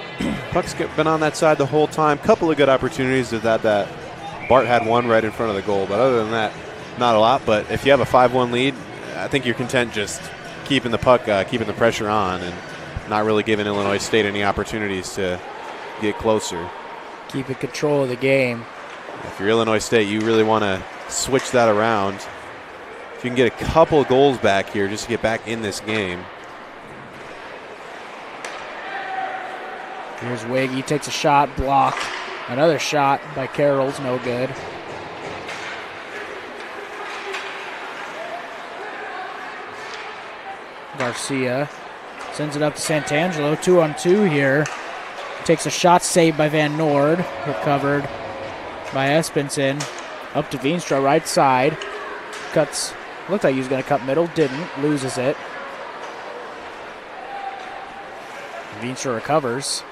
puck's been on that side the whole time. Couple of good opportunities that Bart had one right in front of the goal, but other than that, not a lot. But if you have a 5-1 lead, I think you're content just keeping the puck, keeping the pressure on, and not really giving Illinois State any opportunities to get closer. Keeping control of the game. If you're Illinois State, you really want to switch that around. If you can get a couple of goals back here just to get back in this game. Here's Wiggy, takes a shot, blocked. Another shot by Carroll's, no good. Garcia sends it up to Santangelo, 2-on-2 here. Takes a shot, saved by Van Noord, recovered by Espenson. Up to Veenstra, right side. Cuts, looked like he was going to cut middle, didn't, loses it. Veenstra recovers.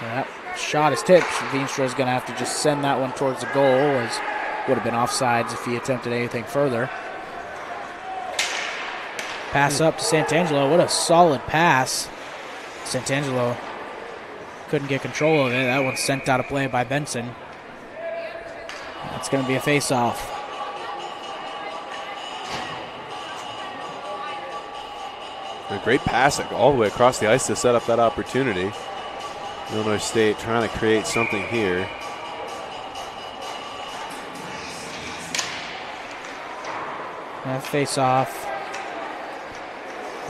That shot is tipped. Veenstra is going to have to just send that one towards the goal, as would have been offsides if he attempted anything further. Pass up to Santangelo. What a solid pass. Santangelo couldn't get control of it. That one's sent out of play by Benson. That's going to be a face-off. A great pass all the way across the ice to set up that opportunity. Illinois State trying to create something here. That face-off.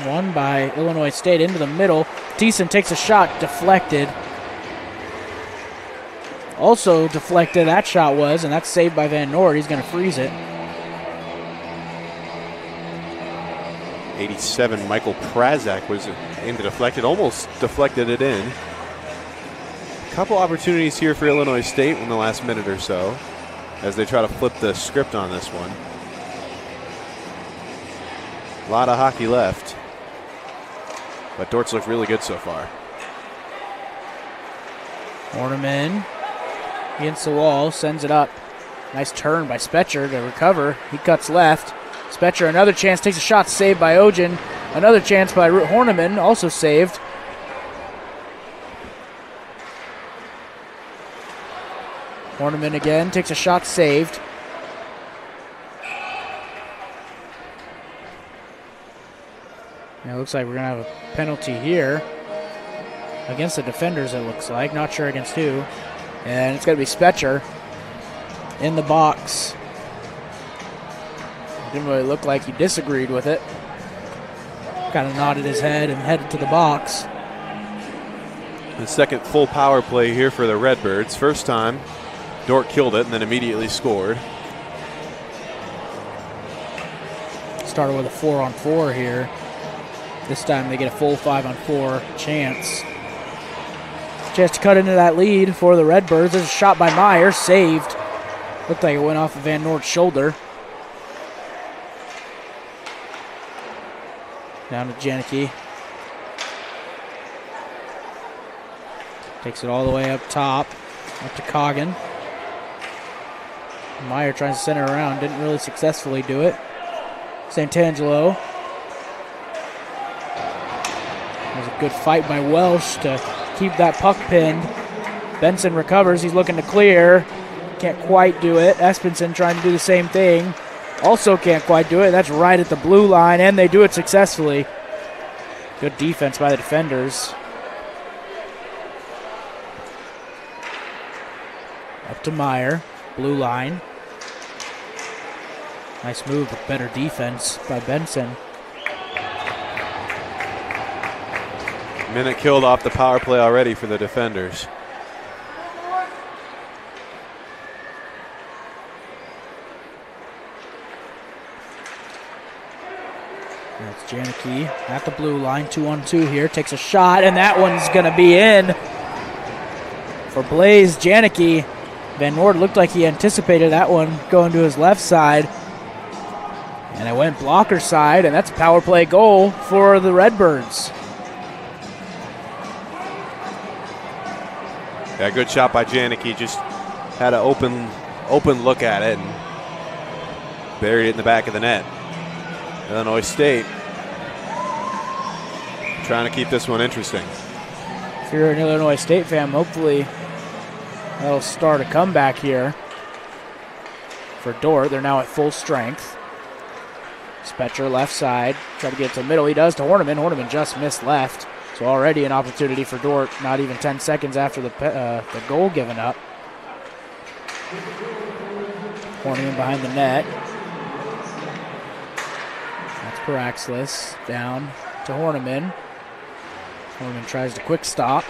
Won by Illinois State into the middle. Thiessen takes a shot, deflected. Also deflected, that shot was, and that's saved by Van Noord. He's going to freeze it. 87, Michael Prazak was in the deflected, almost deflected it in. A couple opportunities here for Illinois State in the last minute or so. as they try to flip the script on this one. A lot of hockey left, but Dordt's looked really good so far. Horniman against the wall, sends it up. Nice turn by Spetcher to recover. He cuts left. Spetcher, another chance, takes a shot, saved by Ojen. Another chance by Horniman, also saved. Horniman again, takes a shot, saved. Now it looks like we're going to have a penalty here. Against the defenders, it looks like. Not sure against who. And it's going to be Spetcher in the box. Didn't really look like he disagreed with it. Kind of nodded his head and headed to the box. The second full power play here for the Redbirds. First time, Dordt killed it and then immediately scored. Started with a 4-on-4 here. This time they get a full 5-on-4 chance. Chance to cut into that lead for the Redbirds. There's a shot by Meyer, saved. Looked like it went off of Van Noord's shoulder. Down to Janicki. Takes it all the way up top. Up to Coggin. Meyer tries to center around. Didn't really successfully do it. Santangelo. There's a good fight by Welsh to keep that puck pinned. Benson recovers. He's looking to clear. Can't quite do it. Espenson trying to do the same thing. Also can't quite do it. That's right at the blue line, and they do it successfully. Good defense by the defenders. Up to Meyer. Blue line. Nice move, but better defense by Benson. Minute killed off the power play already for the defenders. That's Janicki at the blue line, 2-on-2 here. Takes a shot, and that one's going to be in for Blaze Janicki. Van Noord looked like he anticipated that one going to his left side. And it went blocker side, and that's a power play goal for the Redbirds. Yeah, good shot by Janicki. Just had an open look at it and buried it in the back of the net. Illinois State trying to keep this one interesting. If you're an Illinois State fan, hopefully that'll start a comeback here for Dordt. They're now at full strength. Spetcher left side, try to get to the middle. He does to Horniman. Horniman just missed left. So already an opportunity for Dordt, not even 10 seconds after the goal given up. Horniman behind the net. That's Paraxlis down to Horniman. Horniman tries to quick stop.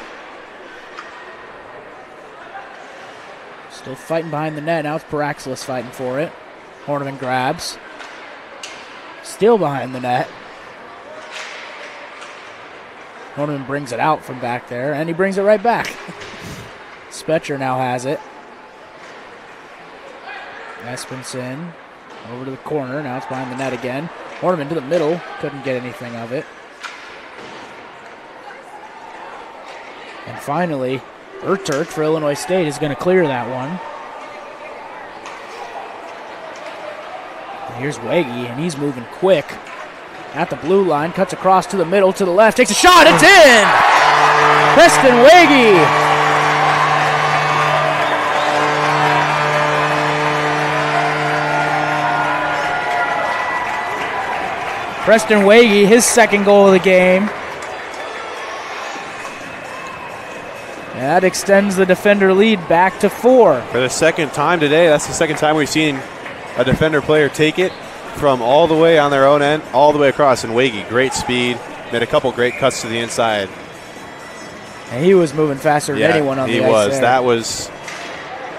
Still fighting behind the net. Now it's Paraxlis fighting for it. Horniman grabs. Still behind the net. Horniman brings it out from back there, and he brings it right back. Spetcher now has it. Espenson over to the corner. Now it's behind the net again. Horniman to the middle. Couldn't get anything of it. And finally, Erturk for Illinois State is going to clear that one. And here's Wege, and he's moving quick. At the blue line, cuts across to the middle, to the left, takes a shot, it's in! Preston Wege! Preston Wege, his second goal of the game. And that extends the defender lead back to 4. For the second time today, that's the second time we've seen a defender player take it from all the way on their own end, all the way across. And Wege, great speed, made a couple great cuts to the inside. And he was moving faster than anyone on the ice. He was. There.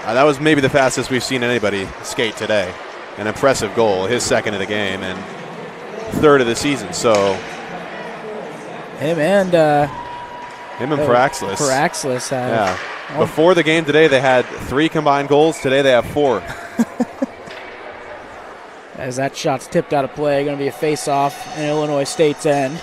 That was maybe the fastest we've seen anybody skate today. An impressive goal, his second of the game and third of the season. So him and Paraxlis. Yeah. Before the game today, they had 3 combined goals. Today they have 4. As that shot's tipped out of play, going to be a face-off in Illinois State's end.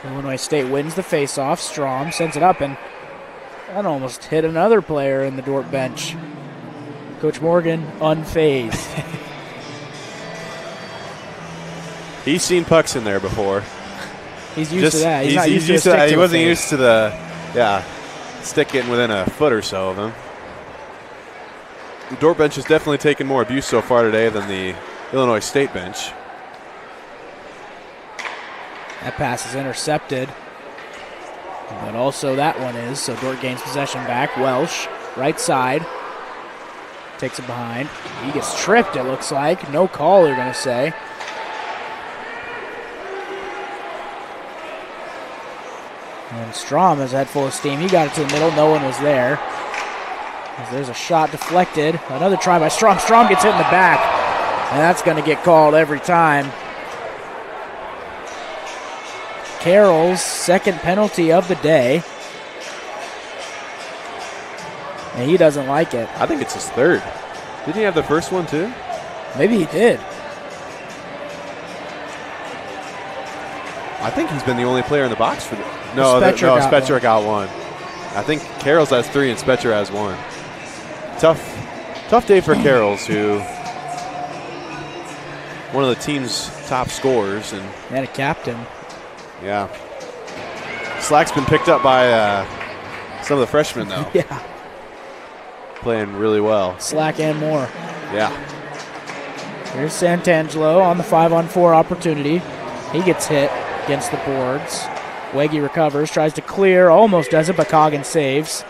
Illinois State wins the face-off. Strom sends it up, and that almost hit another player in the Dordt bench. Coach Morgan unfazed. He's seen pucks in there before. He's used to that. He's not used to that. He wasn't face. used to the stick getting within a foot or so of him. The Dordt bench has definitely taken more abuse so far today than the Illinois State bench. That pass is intercepted. But also that one is, so Dordt gains possession back. Welsh, right side. Takes it behind. He gets tripped, it looks like. No call, they're going to say. And Strom has had full of steam. He got it to the middle. No one was there. As there's a shot deflected. Another try by Strom. Strom gets hit in the back. And that's going to get called every time. Carroll's second penalty of the day. And he doesn't like it. I think it's his third. Didn't he have the first one too? Maybe he did. I think he's been the only player in the box for the. No, Spetcher got one. I think Carroll's has 3 and Spetcher has 1. Tough day for Carroll's, who one of the team's top scorers and a captain. Yeah. Slack's been picked up by some of the freshmen though. Yeah. Playing really well. Slack and more. Yeah. Here's Santangelo on the 5-on-4 opportunity. He gets hit against the boards. Wege recovers, tries to clear, almost does it, but Coggin saves.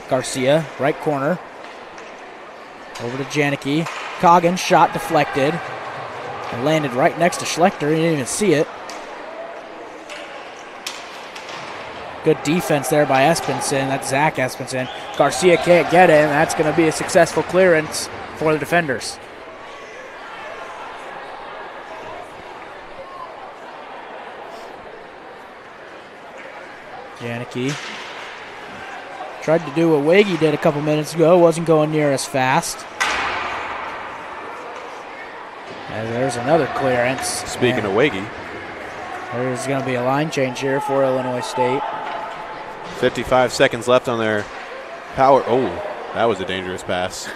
Garcia, right corner. Over to Janicki. Coggin, shot deflected. It landed right next to Schlechter. He didn't even see it. Good defense there by Espenson. That's Zach Espenson. Garcia can't get it, and that's going to be a successful clearance for the defenders. Janicki tried to do what Wege did a couple minutes ago. Wasn't going near as fast. And there's another clearance. Speaking of Wege. There's going to be a line change here for Illinois State. 55 seconds left on their power. Oh, that was a dangerous pass.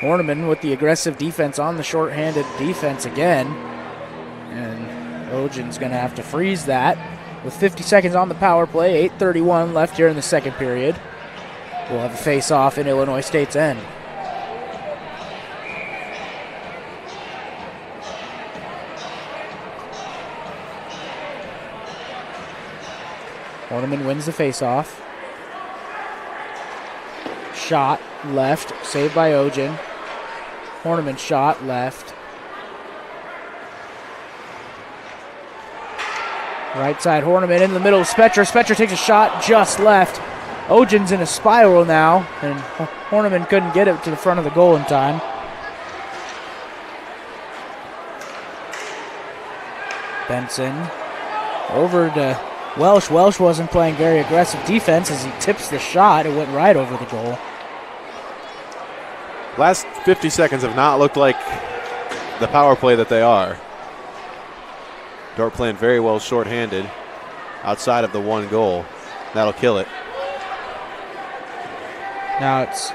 Horniman with the aggressive defense on the shorthanded defense again. And Ogen's going to have to freeze that. With 50 seconds on the power play, 8:31 left here in the second period. We'll have a face-off in Illinois State's end. Horniman wins the face-off. Shot left, saved by Ogen. Horniman shot left. Right side, Horniman in the middle of Spetcher. Spetcher takes a shot just left. Ogen's in a spiral now, and Horniman couldn't get it to the front of the goal in time. Benson over to Welsh. Welsh wasn't playing very aggressive defense as he tips the shot. It went right over the goal. Last 50 seconds have not looked like the power play that they are. Dordt playing very well shorthanded outside of the one goal. That'll kill it. Now it's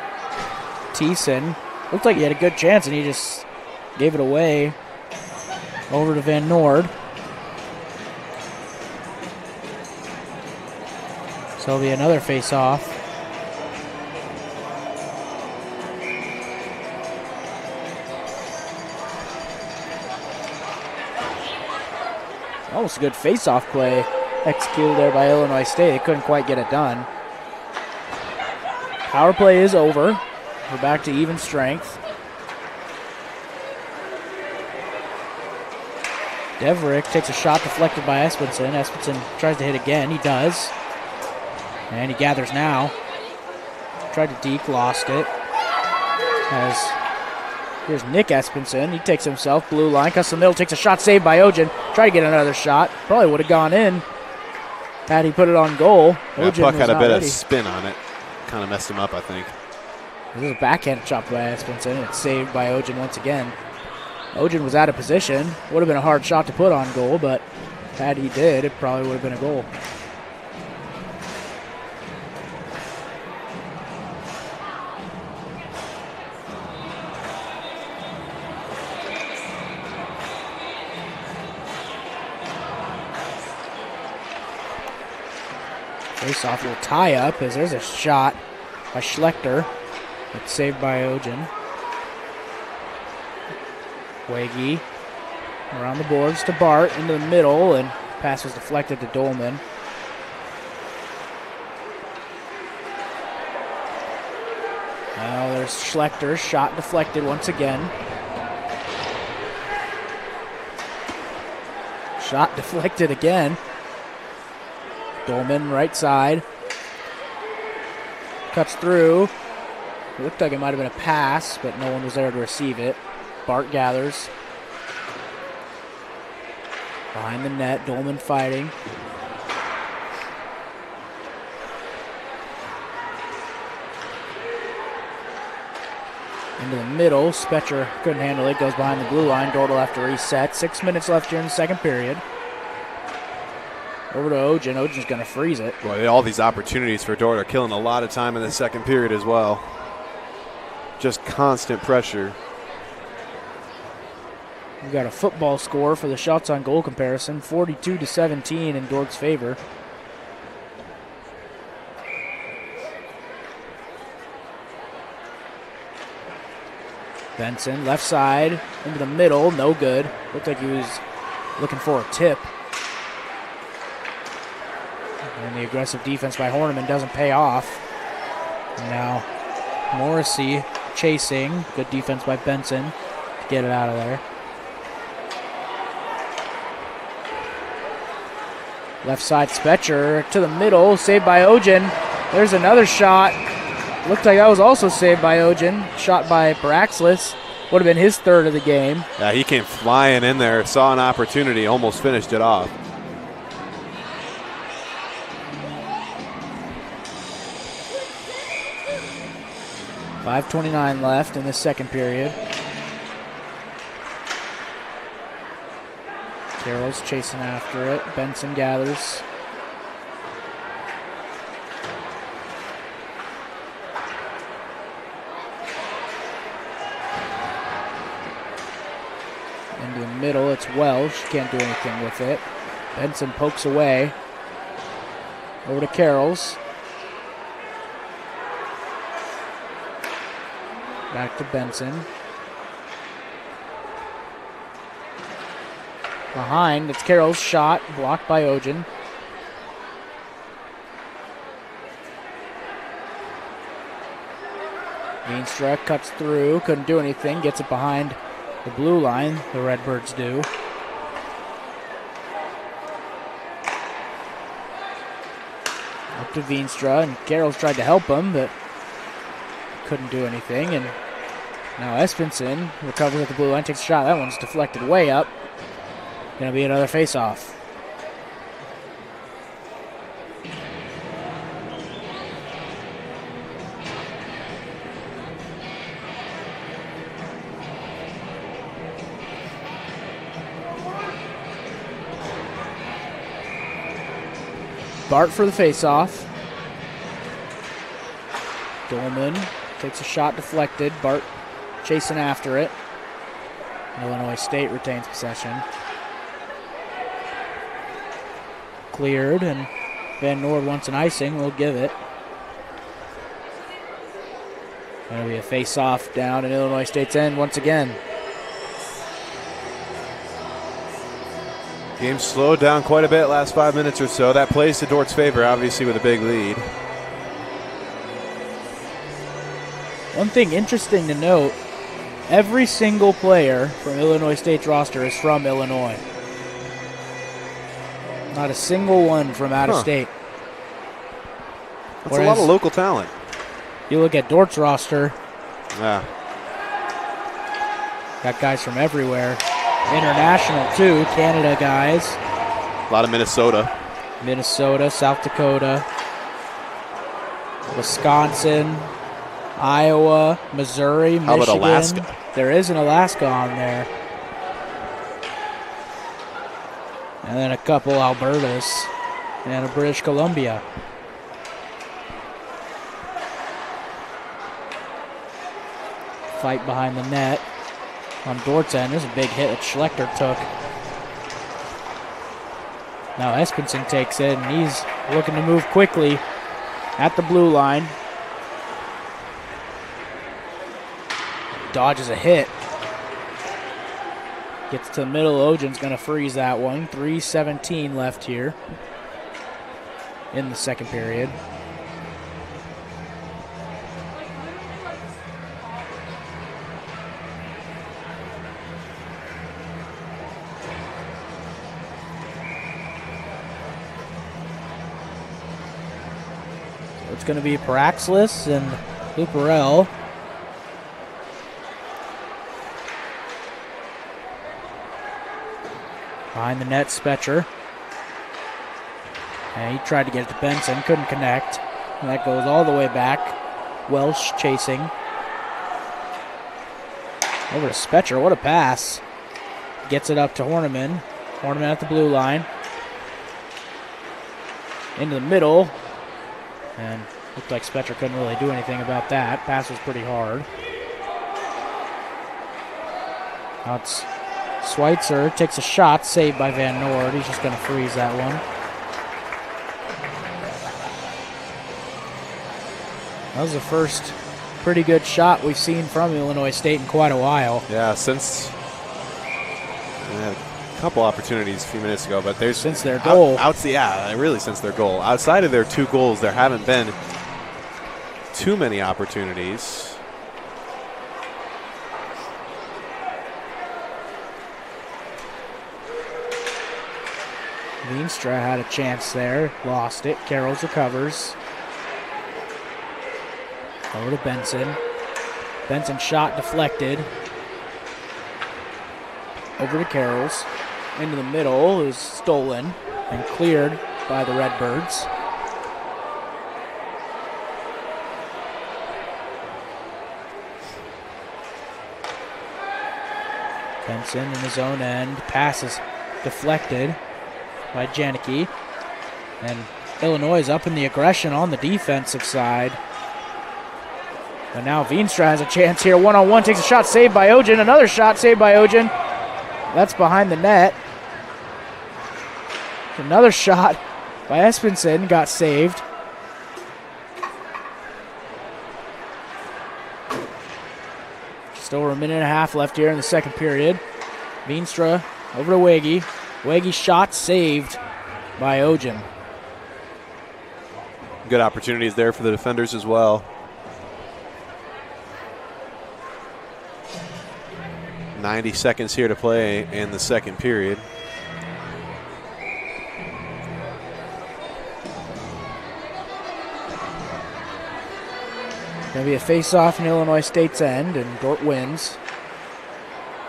Thiessen. Looked like he had a good chance and he just gave it away over to Van Noord. So it'll be another face-off. Almost a good face-off play executed there by Illinois State. They couldn't quite get it done. Power play is over. We're back to even strength. Deverick takes a shot deflected by Espenson. Espenson tries to hit again. He does. And he gathers now. Tried to deke, lost it. Here's Nick Espenson. He takes himself, blue line. Cuts the middle, takes a shot saved by Ogen. Try to get another shot. Probably would have gone in had he put it on goal. That Ojen puck had a bit ready. of spin on it. Kind of messed him up, I think. This is a backhand shot by Espenson. It's saved by Ojen once again. Ojen was out of position. Would have been a hard shot to put on goal, but had he did, it probably would have been a goal. Face-off will tie up as there's a shot by Schlechter. It's saved by Ojen. Wege around the boards to Bart into the middle, and pass was deflected to Dolman. Now there's Schlechter, shot deflected once again. Shot deflected again. Dolman right side. Cuts through. It looked like it might have been a pass, but no one was there to receive it. Bart gathers. Behind the net, Dolman fighting. Into the middle, Spetcher couldn't handle it, goes behind the blue line. Dordt will have to reset. 6 minutes left here in the second period. Over to Ojen. Ojen's going to freeze it. Boy, all these opportunities for Dordt are killing a lot of time in the second period as well. Just constant pressure. We've got a football score for the shots on goal comparison, 42-17 in Dordt's favor. Benson, left side, into the middle, no good. Looked like he was looking for a tip. And the aggressive defense by Horniman doesn't pay off. And now Morrissey chasing. Good defense by Benson to get it out of there. Left side Spetcher to the middle, saved by Ojen. There's another shot. Looked like that was also saved by Ojen. Shot by Baraxlis. Would have been his third of the game. Yeah, he came flying in there, saw an opportunity, almost finished it off. .5:29 left in the second period. Carroll's chasing after it. Benson gathers. Into the middle, it's Welsh. Can't do anything with it. Benson pokes away. Over to Carroll's. Back to Benson. Behind, it's Carroll's shot, blocked by Ojen. Veenstra cuts through, couldn't do anything, gets it behind the blue line, the Redbirds do. Up to Veenstra, and Carroll's tried to help him, but couldn't do anything, and now Espenson recovers at the blue line, takes a shot. That one's deflected way up. Gonna be another face-off. Bart for the face-off. Dolman takes a shot deflected. Bart chasing after it. Illinois State retains possession. Cleared, and Van Noord wants an icing. We'll give it. That'll be a face-off down in Illinois State's end once again. Game slowed down quite a bit last 5 minutes or so. That plays to Dordt's favor, obviously, with a big lead. One thing interesting to note, every single player from Illinois State's roster is from Illinois. Not a single one from out of state. That's a lot of local talent. You look at Dordt's roster. Yeah. Got guys from everywhere. international too, Canada guys. A lot of Minnesota. Minnesota, South Dakota, Wisconsin, Iowa, Missouri, How Michigan. about Alaska? There is an Alaska on there. And then a couple Albertas and a British Columbia. Fight behind the net on Dordt's end. There's a big hit that Schlechter took. Now Espenson takes it, and he's looking to move quickly at the blue line. Dodges a hit. Gets to the middle. Ojan's going to freeze that one. 3:17 left here in the second period. So it's going to be Paraxlis and Luperel. Behind the net, Spetcher. And he tried to get it to Benson, couldn't connect. And that goes all the way back. Welsh chasing. Over to Spetcher, what a pass. Gets it up to Horniman. Horniman at the blue line. Into the middle. And looked like Spetcher couldn't really do anything about that. Pass was pretty hard. Now it's Schweitzer takes a shot, saved by Van Noord. He's just going to freeze that one. That was the first pretty good shot we've seen from Illinois State in quite a while. Yeah, since they had a couple opportunities a few minutes ago, but there's since their goal. Really since their goal. Outside of their 2 goals, there haven't been too many opportunities. Veenstra had a chance there, lost it. Carroll's recovers. Over to Benson. Benson shot deflected. Over to Carroll's. Into the middle is stolen and cleared by the Redbirds. Benson in his own end. Pass is deflected by Janicki. And Illinois is up in the aggression on the defensive side. But now Veenstra has a chance here. One-on-one, takes a shot, saved by Ojan. Another shot, saved by Ojan. That's behind the net. Another shot by Espenson got saved. Just over a minute and a half left here in the second period. Veenstra over to Wege. Wege shot saved by Ojan. Good opportunities there for the defenders as well. 90 seconds here to play in the second period. Going to be a face-off in Illinois State's end, and Dordt wins.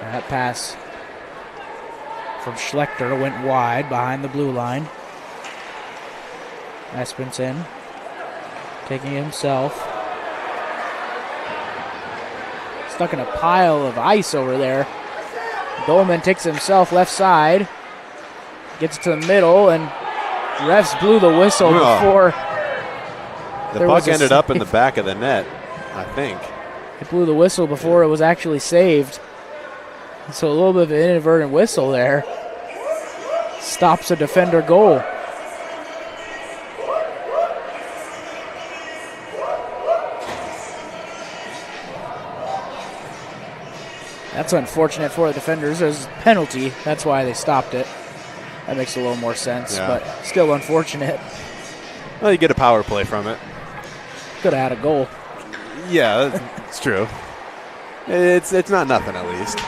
And that pass from Schlechter went wide behind the blue line. Espenson taking it himself. Stuck in a pile of ice over there. Dolman takes it himself left side. Gets it to the middle, and refs blew the whistle before. The puck ended up in the back of the net, I think. It blew the whistle before it was actually saved. So a little bit of an inadvertent whistle there. Stops a defender goal. That's unfortunate for the defenders. There's a penalty. That's why they stopped it. That makes a little more sense, but still unfortunate. Well, you get a power play from it. Could have had a goal. Yeah, it's true. It's not nothing, at least.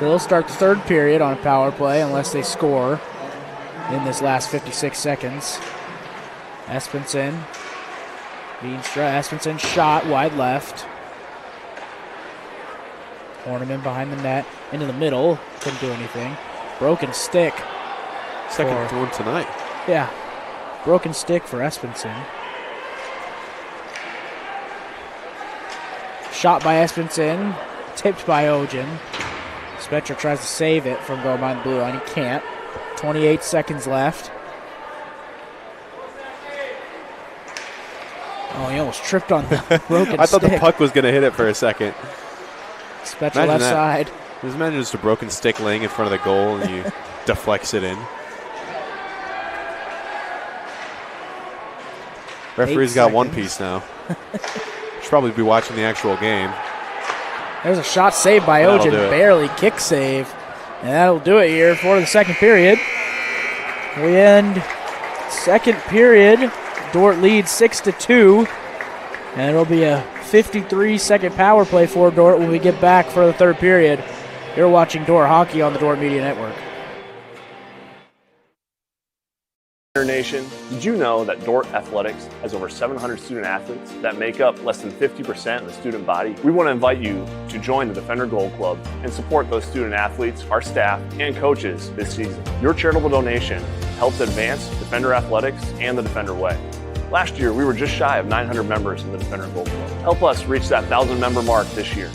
So they'll start the third period on a power play unless they score in this last 56 seconds. Espenson. Veenstra. Espenson shot wide left. Horniman behind the net, into the middle. Couldn't do anything. Broken stick. Second one tonight. Yeah. Broken stick for Espenson. Shot by Espenson. Tipped by Ogen. Spetcher tries to save it from going behind the blue line. He can't. 28 seconds left. Oh, he almost tripped on the broken I thought stick. the puck was going to hit it for a second. Spetcher left side. Just imagine just a broken stick laying in front of the goal and you deflects it in. Referee's got one piece now. Should probably be watching the actual game. There's a shot saved by Ogen, barely kick save. And that'll do it here for the second period. We end second period. Dordt leads 6-2. And it'll be a 53-second power play for Dordt when we get back for the third period. You're watching Dordt Hockey on the Dordt Media Network. Nation, did you know that Dordt Athletics has over 700 student athletes that make up less than 50% of the student body? We want to invite you to join the Defender Gold Club and support those student athletes, our staff, and coaches this season. Your charitable donation helps advance Defender Athletics and the Defender Way. Last year, we were just shy of 900 members in the Defender Gold Club. Help us reach that 1,000 member mark this year.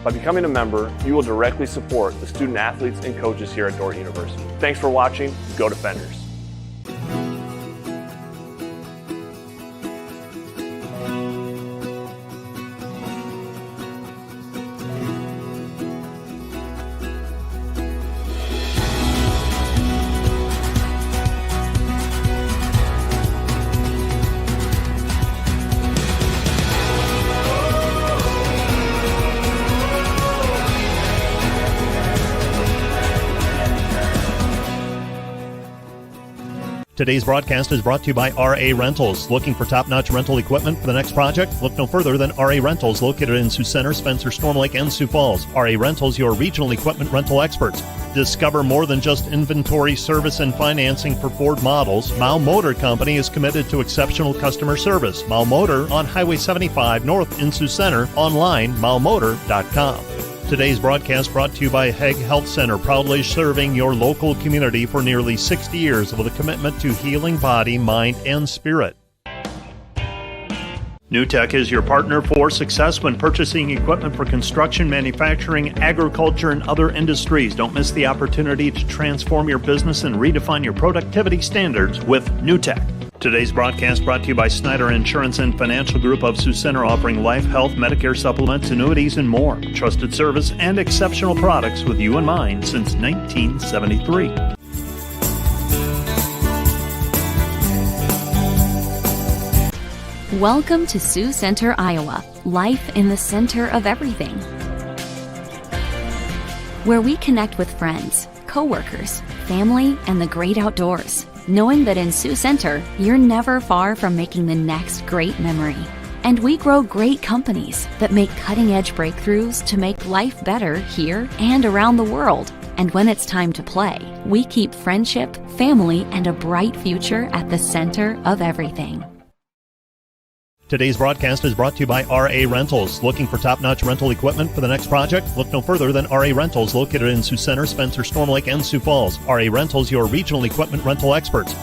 By becoming a member, you will directly support the student athletes and coaches here at Dordt University. Thanks for watching. Go Defenders. Today's broadcast is brought to you by RA Rentals. Looking for top-notch rental equipment for the next project? Look no further than RA Rentals, located in Sioux Center, Spencer, Storm Lake, and Sioux Falls. RA Rentals, your regional equipment rental experts. Discover more than just inventory, service, and financing for Ford models. Mao Motor Company is committed to exceptional customer service. Mao Motor on Highway 75 North in Sioux Center. Online, maomotor.com. Today's broadcast brought to you by Hague Health Center, proudly serving your local community for nearly 60 years with a commitment to healing body, mind, and spirit. NewTek is your partner for success when purchasing equipment for construction, manufacturing, agriculture, and other industries. Don't miss the opportunity to transform your business and redefine your productivity standards with NewTek. Today's broadcast brought to you by Snyder Insurance and Financial Group of Sioux Center, offering life, health, Medicare supplements, annuities, and more. Trusted service and exceptional products with you in mind since 1973. Welcome to Sioux Center, Iowa. Life in the center of everything. Where we connect with friends, coworkers, family, and the great outdoors. Knowing that in Sioux Center, you're never far from making the next great memory. And we grow great companies that make cutting-edge breakthroughs to make life better here and around the world. And when it's time to play, we keep friendship, family, and a bright future at the center of everything. Today's broadcast is brought to you by RA Rentals. Looking for top-notch rental equipment for the next project? Look no further than RA Rentals, located in Sioux Center, Spencer, Storm Lake, and Sioux Falls. RA Rentals, your regional equipment rental experts.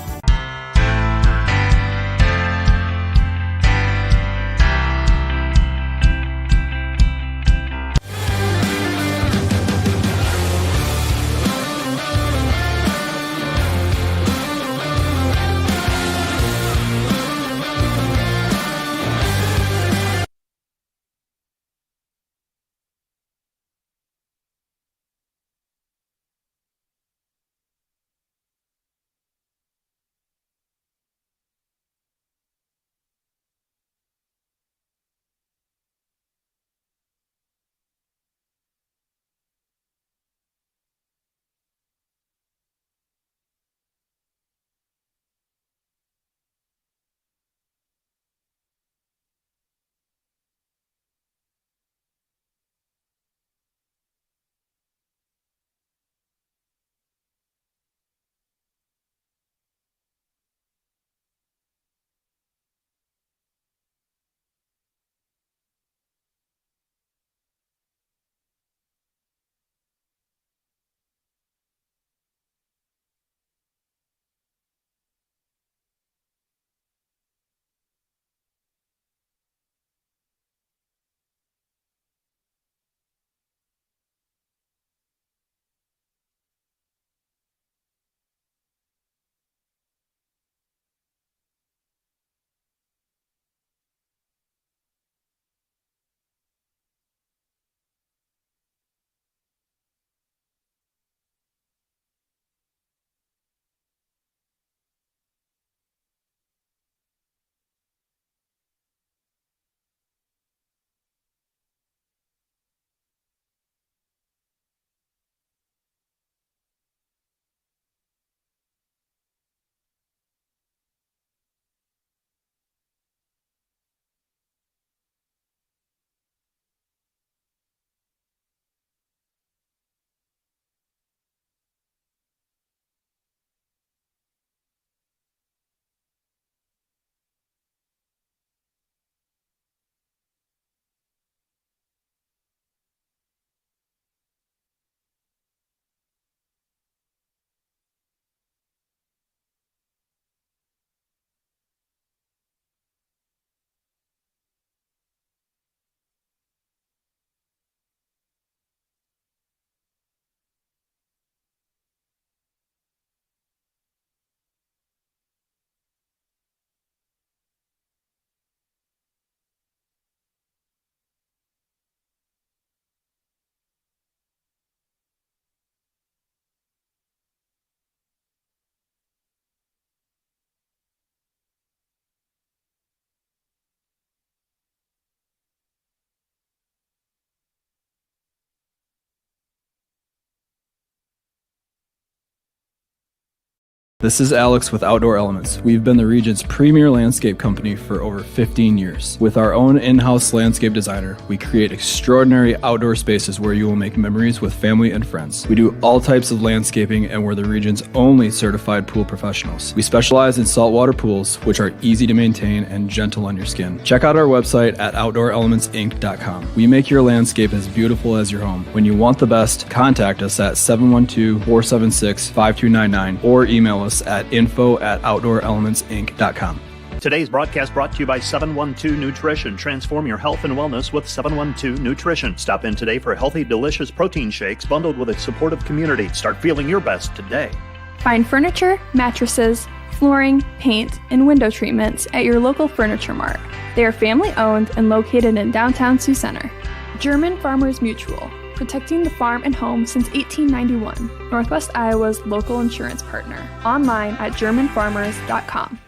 This is Alex with Outdoor Elements. We've been the region's premier landscape company for over 15 years. With our own in-house landscape designer, we create extraordinary outdoor spaces where you will make memories with family and friends. We do all types of landscaping and we're the region's only certified pool professionals. We specialize in saltwater pools, which are easy to maintain and gentle on your skin. Check out our website at OutdoorElementsInc.com. We make your landscape as beautiful as your home. When you want the best, contact us at 712-476-5299 or email us at info@OutdoorElementsInc.com. Today's broadcast brought to you by 712 Nutrition. Transform your health and wellness with 712 Nutrition. Stop in today for healthy, delicious protein shakes bundled with a supportive community. Start feeling your best today. Find furniture, mattresses, flooring, paint, and window treatments at your local Furniture Mart. They are family-owned and located in downtown Sioux Center. German Farmers Mutual, protecting the farm and home since 1891. Northwest Iowa's local insurance partner. Online at germanfarmers.com.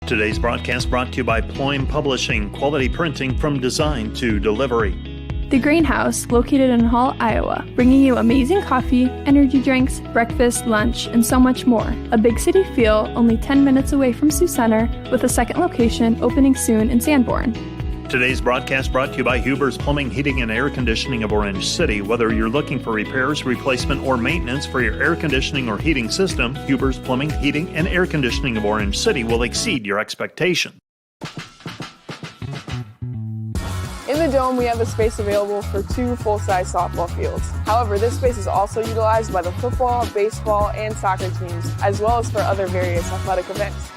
Today's broadcast brought to you by Ployne Publishing, quality printing from design to delivery. The Greenhouse, located in Hall, Iowa, bringing you amazing coffee, energy drinks, breakfast, lunch, and so much more. A big city feel, only 10 minutes away from Sioux Center, with a second location opening soon in Sanborn. Today's broadcast brought to you by Huber's Plumbing, Heating, and Air Conditioning of Orange City. Whether you're looking for repairs, replacement, or maintenance for your air conditioning or heating system, Huber's Plumbing, Heating, and Air Conditioning of Orange City will exceed your expectation. In the Dome, we have a space available for 2 full-size softball fields. However, this space is also utilized by the football, baseball, and soccer teams, as well as for other various athletic events.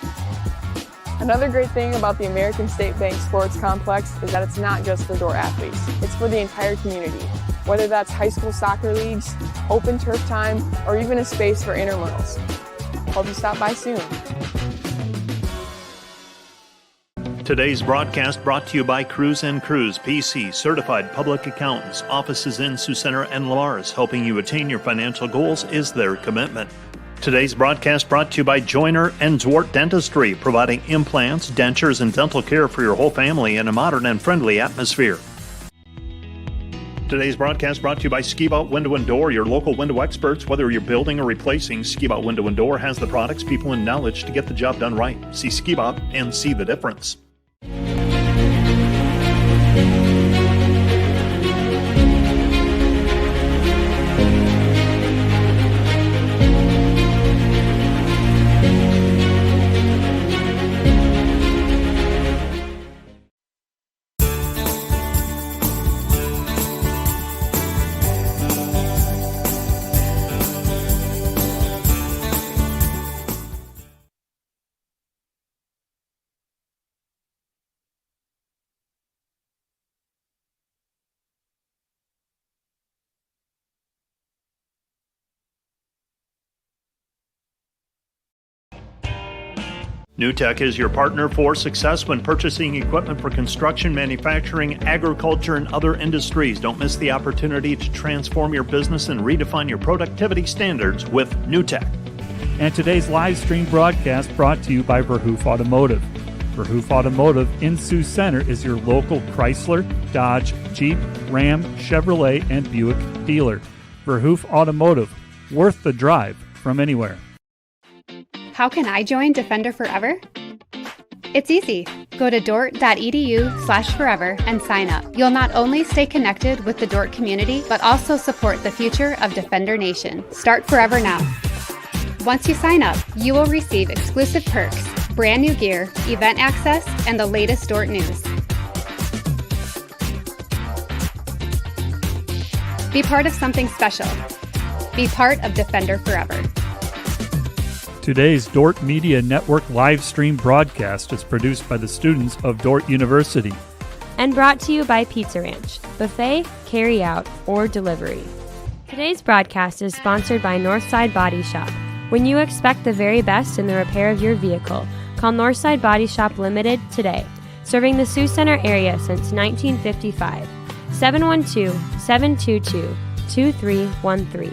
Another great thing about the American State Bank Sports Complex is that it's not just for Dordt athletes. It's for the entire community, whether that's high school soccer leagues, open turf time, or even a space for intramurals. Hope you stop by soon. Today's broadcast brought to you by Cruz & Cruz, PC, certified public accountants. Offices in Sioux Center and Lamars, helping you attain your financial goals is their commitment. Today's broadcast brought to you by Joyner and Dordt Dentistry, providing implants, dentures, and dental care for your whole family in a modern and friendly atmosphere. Today's broadcast brought to you by Ski-Bout Window and Door, your local window experts. Whether you're building or replacing, Ski-Bout Window and Door has the products, people, and knowledge to get the job done right. See Ski-Bout and see the difference. NewTek is your partner for success when purchasing equipment for construction, manufacturing, agriculture, and other industries. Don't miss the opportunity to transform your business and redefine your productivity standards with NewTek. And today's live stream broadcast brought to you by Verhoof Automotive. Verhoof Automotive in Sioux Center is your local Chrysler, Dodge, Jeep, Ram, Chevrolet, and Buick dealer. Verhoof Automotive, worth the drive from anywhere. How can I join Defender Forever? It's easy. Go to dordt.edu/forever and sign up. You'll not only stay connected with the Dordt community, but also support the future of Defender Nation. Start Forever now. Once you sign up, you will receive exclusive perks, brand new gear, event access, and the latest Dordt news. Be part of something special. Be part of Defender Forever. Today's Dordt Media Network live stream broadcast is produced by the students of Dordt University. And brought to you by Pizza Ranch, buffet, carry out, or delivery. Today's broadcast is sponsored by Northside Body Shop. When you expect the very best in the repair of your vehicle, call Northside Body Shop Limited today. Serving the Sioux Center area since 1955. 712-722-2313.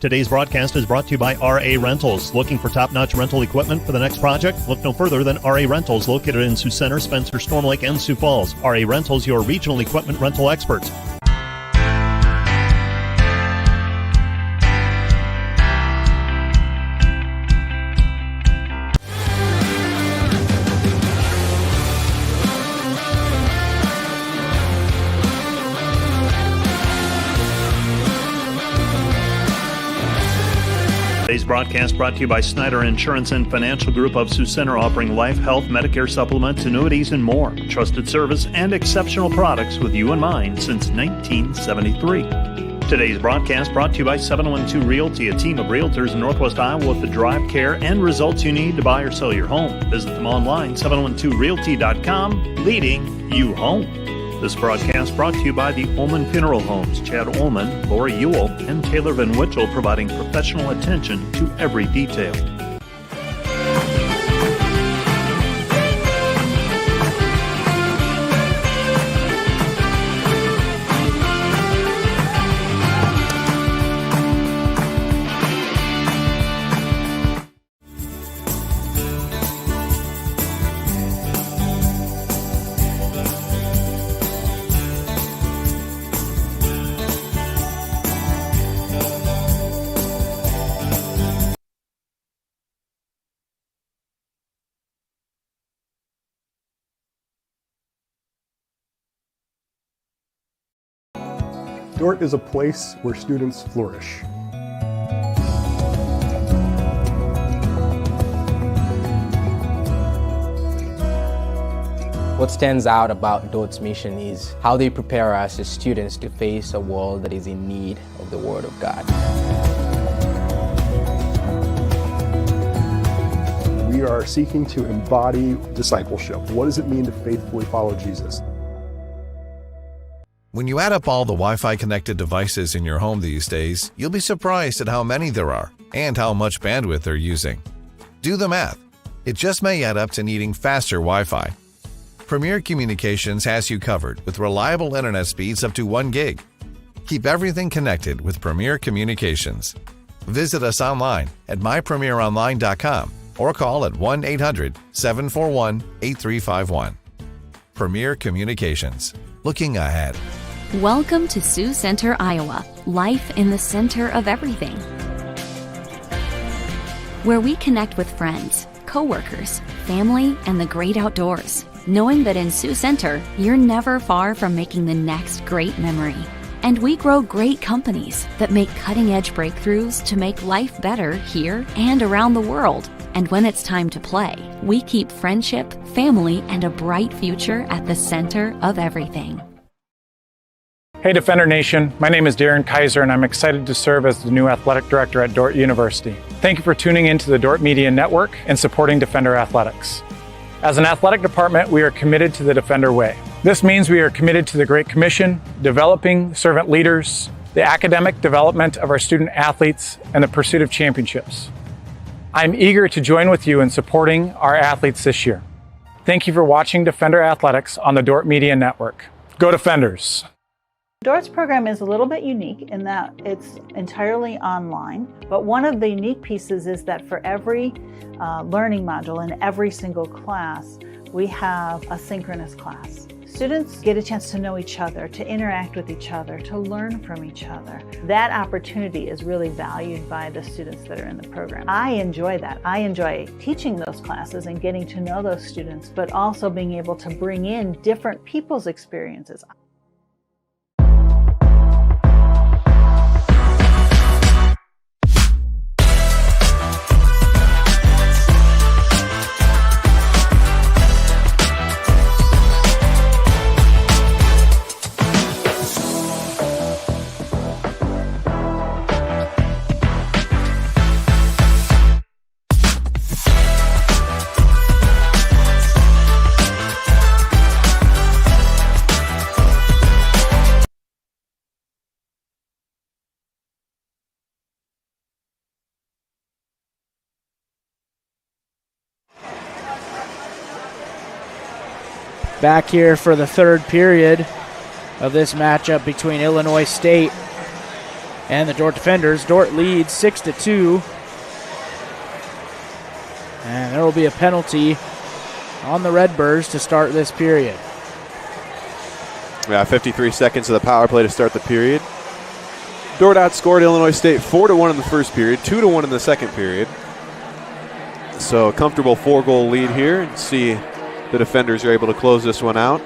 Today's broadcast is brought to you by RA Rentals. Looking for top-notch rental equipment for the next project? Look no further than RA Rentals, located in Sioux Center, Spencer, Storm Lake, and Sioux Falls. RA Rentals, your regional equipment rental experts. broadcast brought to you by Snyder Insurance and Financial Group of Sioux Center, offering life, health, Medicare supplements, annuities, and more. Trusted service and exceptional products with you in mind since 1973. Today's broadcast brought to you by 712 Realty, a team of realtors in Northwest Iowa with the drive, care, and results you need to buy or sell your home. Visit them online, 712realty.com, leading you home. This broadcast brought to you by the Ullman Funeral Homes, Chad Ullman, Lori Ewell, and Taylor Van Witchell, providing professional attention to every detail. Dordt is a place where students flourish. What stands out about Dordt's mission is how they prepare us as students to face a world that is in need of the Word of God. We are seeking to embody discipleship. What does it mean to faithfully follow Jesus? When you add up all the Wi-Fi connected devices in your home these days, you'll be surprised at how many there are and how much bandwidth they're using. Do the math. It just may add up to needing faster Wi-Fi. Premier Communications has you covered with reliable internet speeds up to 1 gig. Keep everything connected with Premier Communications. Visit us online at mypremieronline.com or call at 1-800-741-8351. Premier Communications. Looking ahead. Welcome to Sioux Center, Iowa. Life in the center of everything. Where we connect with friends, coworkers, family, and the great outdoors. Knowing that in Sioux Center, you're never far from making the next great memory. And we grow great companies that make cutting-edge breakthroughs to make life better here and around the world. And when it's time to play, we keep friendship, family, and a bright future at the center of everything. Hey Defender Nation, my name is Darren Kaiser and I'm excited to serve as the new athletic director at Dordt University. Thank you for tuning in to the Dordt Media Network and supporting Defender Athletics. As an athletic department, we are committed to the Defender way. This means we are committed to the Great Commission, developing servant leaders, the academic development of our student athletes, and the pursuit of championships. I'm eager to join with you in supporting our athletes this year. Thank you for watching Defender Athletics on the Dordt Media Network. Go Defenders! Dordt's program is a little bit unique in that it's entirely online, but one of the unique pieces is that for every learning module in every single class, we have a synchronous class. Students get a chance to know each other, to interact with each other, to learn from each other. That opportunity is really valued by the students that are in the program. I enjoy that. I enjoy teaching those classes and getting to know those students, but also being able to bring in different people's experiences. Back here for the third period of this matchup between Illinois State and the Dordt Defenders. Dordt leads 6-2. And there will be a penalty on the Redbirds to start this period. Yeah, 53 seconds of the power play to start the period. Dordt outscored Illinois State 4-1 in the first period, 2-1 in the second period. So a comfortable 4-goal lead here, and see the Defenders are able to close this one out.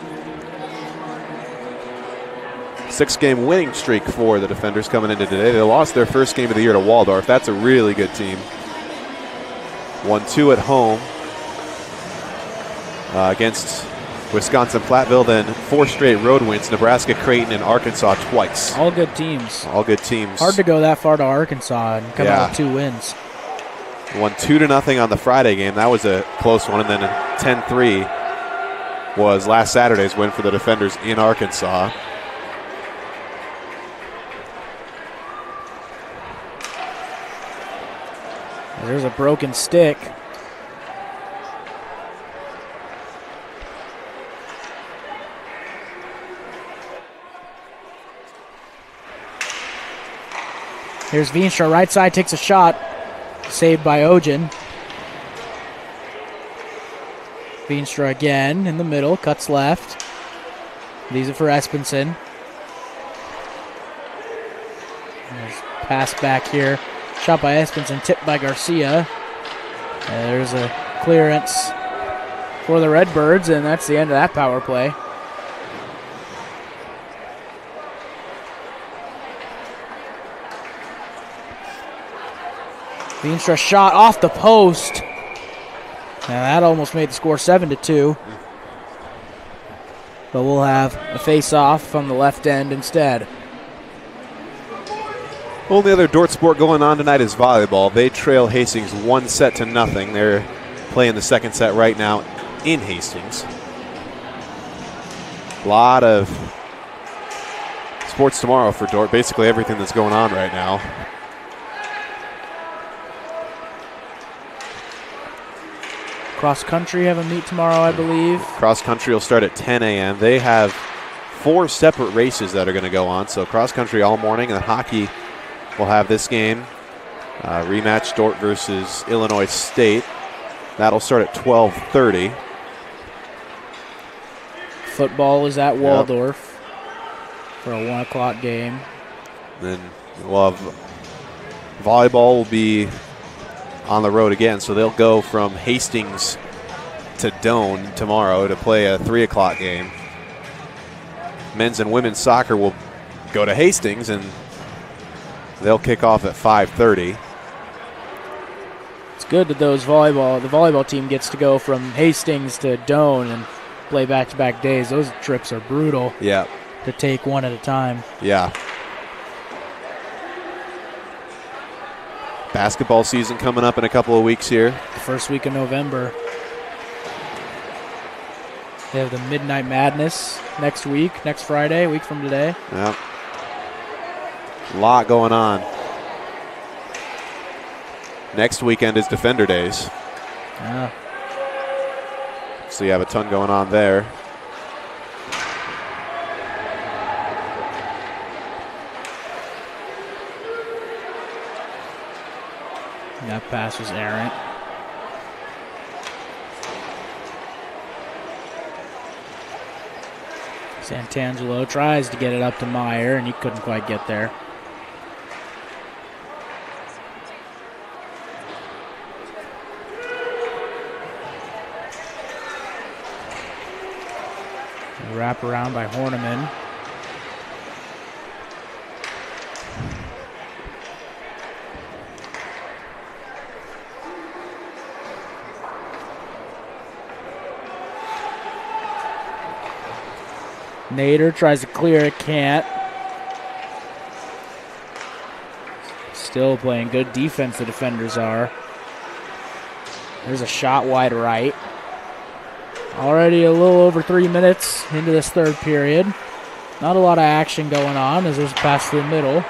6-game winning streak for the Defenders coming into today. They lost their first game of the year to Waldorf. That's a really good team. 1-2 at home against Wisconsin Platteville, then 4 straight road wins, Nebraska, Creighton, and Arkansas twice. All good teams. All good teams. Hard to go that far to Arkansas and come out with 2 wins. Won 2-0 on the Friday game. That was a close one. And then a 10-3 was last Saturday's win for the Defenders in Arkansas. There's a broken stick. Here's Veenstra, right side, takes a shot. Saved by Ojen. Veenstra again in the middle, cuts left. These are for Espenson. There's pass back here. Shot by Espenson, tipped by Garcia. And there's a clearance for the Redbirds, and that's the end of that power play. Veenstra shot off the post. Now that almost made the score 7-2. But we'll have a face-off from the left end instead. Only other Dordt sport going on tonight is volleyball. They trail Hastings 1-0. They're playing the second set right now in Hastings. A lot of sports tomorrow for Dordt. Basically everything that's going on right now. Cross country have a meet tomorrow, I believe. Cross country will start at 10 a.m. They have 4 separate races that are going to go on. So cross country all morning, and then hockey will have this game. Rematch Dordt versus Illinois State. That'll start at 12:30. Football is at Waldorf for a 1 o'clock game. Then we'll have volleyball will be on the road again, so they'll go from Hastings to Doane tomorrow to play a 3 o'clock game. Men's and women's soccer will go to Hastings, and they'll kick off at 5:30. It's good that the volleyball team gets to go from Hastings to Doane and play back-to-back days. Those trips are brutal. Yeah. To take one at a time. Yeah. Basketball season coming up in a couple of weeks here. The first week of November. They have the Midnight Madness next week, next Friday, a week from today. Yeah. A lot going on. Next weekend is Defender Days. Yeah. So you have a ton going on there. That pass was errant. Santangelo tries to get it up to Meyer, and he couldn't quite get there. Wrap around by Horniman. Nader tries to clear it, can't. Still playing good defense, the defenders are. There's a shot wide right. Already a little over 3 minutes into this third period. Not a lot of action going on as there's a pass to the middle.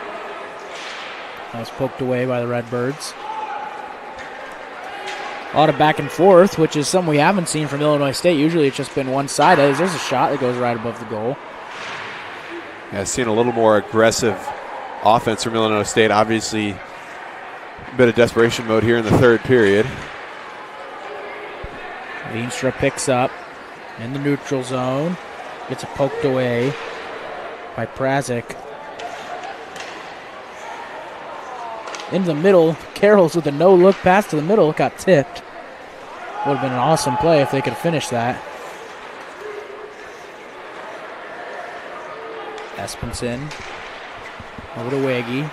That was poked away by the Redbirds. A lot of back and forth, which is something we haven't seen from Illinois State. Usually it's just been one-sided. There's a shot that goes right above the goal. Yeah, seeing a little more aggressive offense from Illinois State. Obviously, a bit of desperation mode here in the third period. Veenstra picks up in the neutral zone. Gets it poked away by Prazik. Into the middle. Carroll's with a no-look pass to the middle. Got tipped. Would have been an awesome play if they could finish that. Espenson over to Wiggy.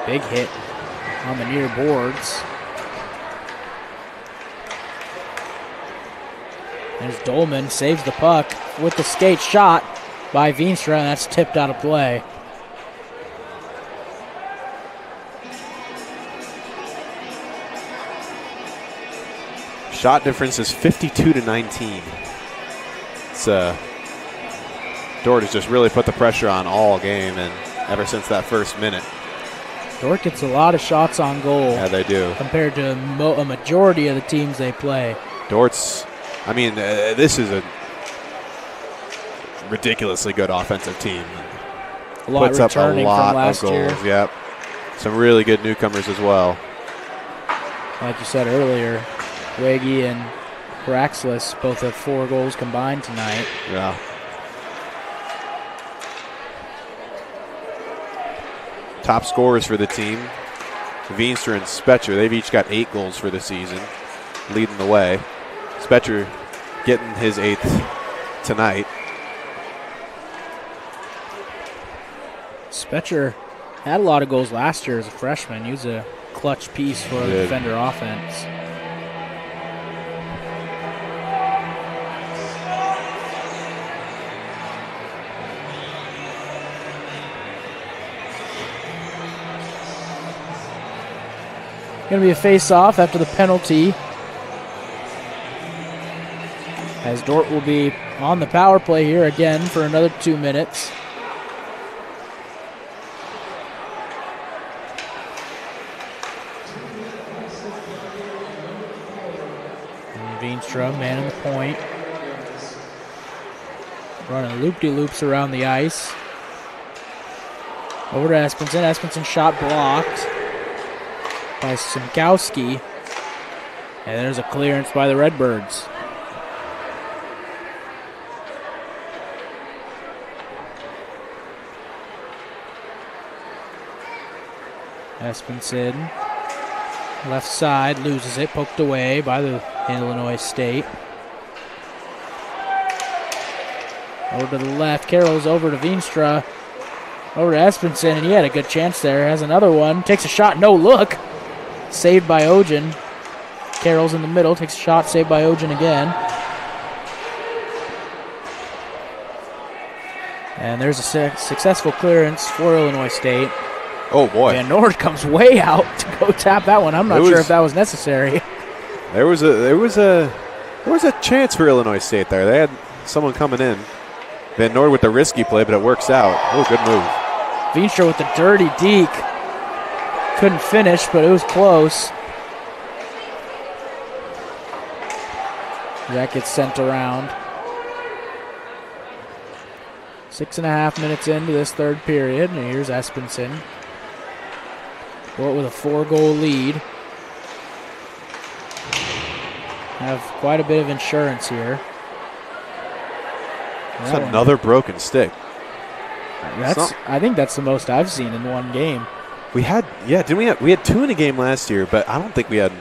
Big hit on the near boards. There's Dolman, saves the puck with the skate shot by Veenstra, and that's tipped out of play. Shot difference is 52-19. It's Dordt has just really put the pressure on all game, and ever since that first minute. Dordt gets a lot of shots on goal. Yeah, they do. Compared to a majority of the teams they play. Dordt's, I mean, this is a ridiculously good offensive team. A lot puts up a lot from last of goals. Year. Yep. Some really good newcomers as well. Like you said earlier, Wiggy and Braxlis both have 4 goals combined tonight. Yeah. Top scorers for the team, Veenstra and Spetcher. They've each got 8 goals for the season, leading the way. Spetcher getting his 8th tonight. Spetcher had a lot of goals last year as a freshman. He was a clutch piece for the Defender offense. Going to be a face-off after the penalty, as Dordt will be on the power play here again for another 2 minutes. And Veenstra, man in the point, running loop-de-loops around the ice. Over to Espenson. Espenson shot blocked by Simkowski, and there's a clearance by the Redbirds. Espenson, left side, loses it, poked away by the Illinois State. Over to the left, Carroll's over to Veenstra, over to Espenson, and he had a good chance there. Has another one, takes a shot, no look. Saved by Ogen. Carroll's in the middle, takes a shot, saved by Ogen again. And there's a successful clearance for Illinois State. Oh boy. Van Noord comes way out to go tap that one. I'm not sure if that was necessary. There was a chance for Illinois State there. They had someone coming in. Van Noord with the risky play, but it works out. Oh, good move. Veenstra with the dirty deke. Couldn't finish, but it was close. That gets sent around. 6.5 minutes into this third period, and here's Espenson. Dordt with a 4-goal lead. Have quite a bit of insurance here. That's another broken stick. I think that's the most I've seen in one game. We had 2 in a game last year, but I don't think we had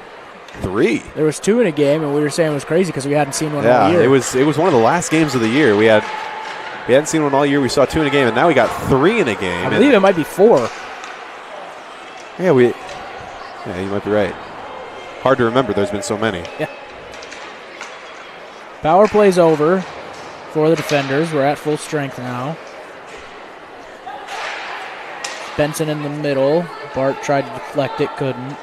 3. There was 2 in a game, and we were saying it was crazy because we hadn't seen one all year. It was one of the last games of the year. We hadn't seen one all year. We saw 2 in a game, and now we got 3 in a game. I believe it might be 4. Yeah, you might be right. Hard to remember. There's been so many. Yeah. Power play's over for the Defenders. We're at full strength now. Benson in the middle. Bart tried to deflect it, couldn't.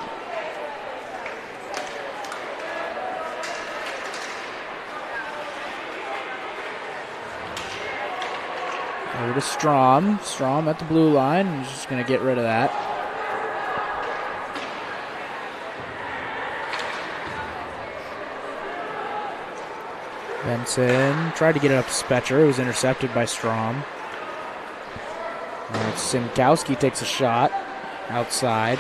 Over to Strom. Strom at the blue line. He's just going to get rid of that. Benson tried to get it up to Spetcher. It was intercepted by Strom. Simkowski takes a shot outside.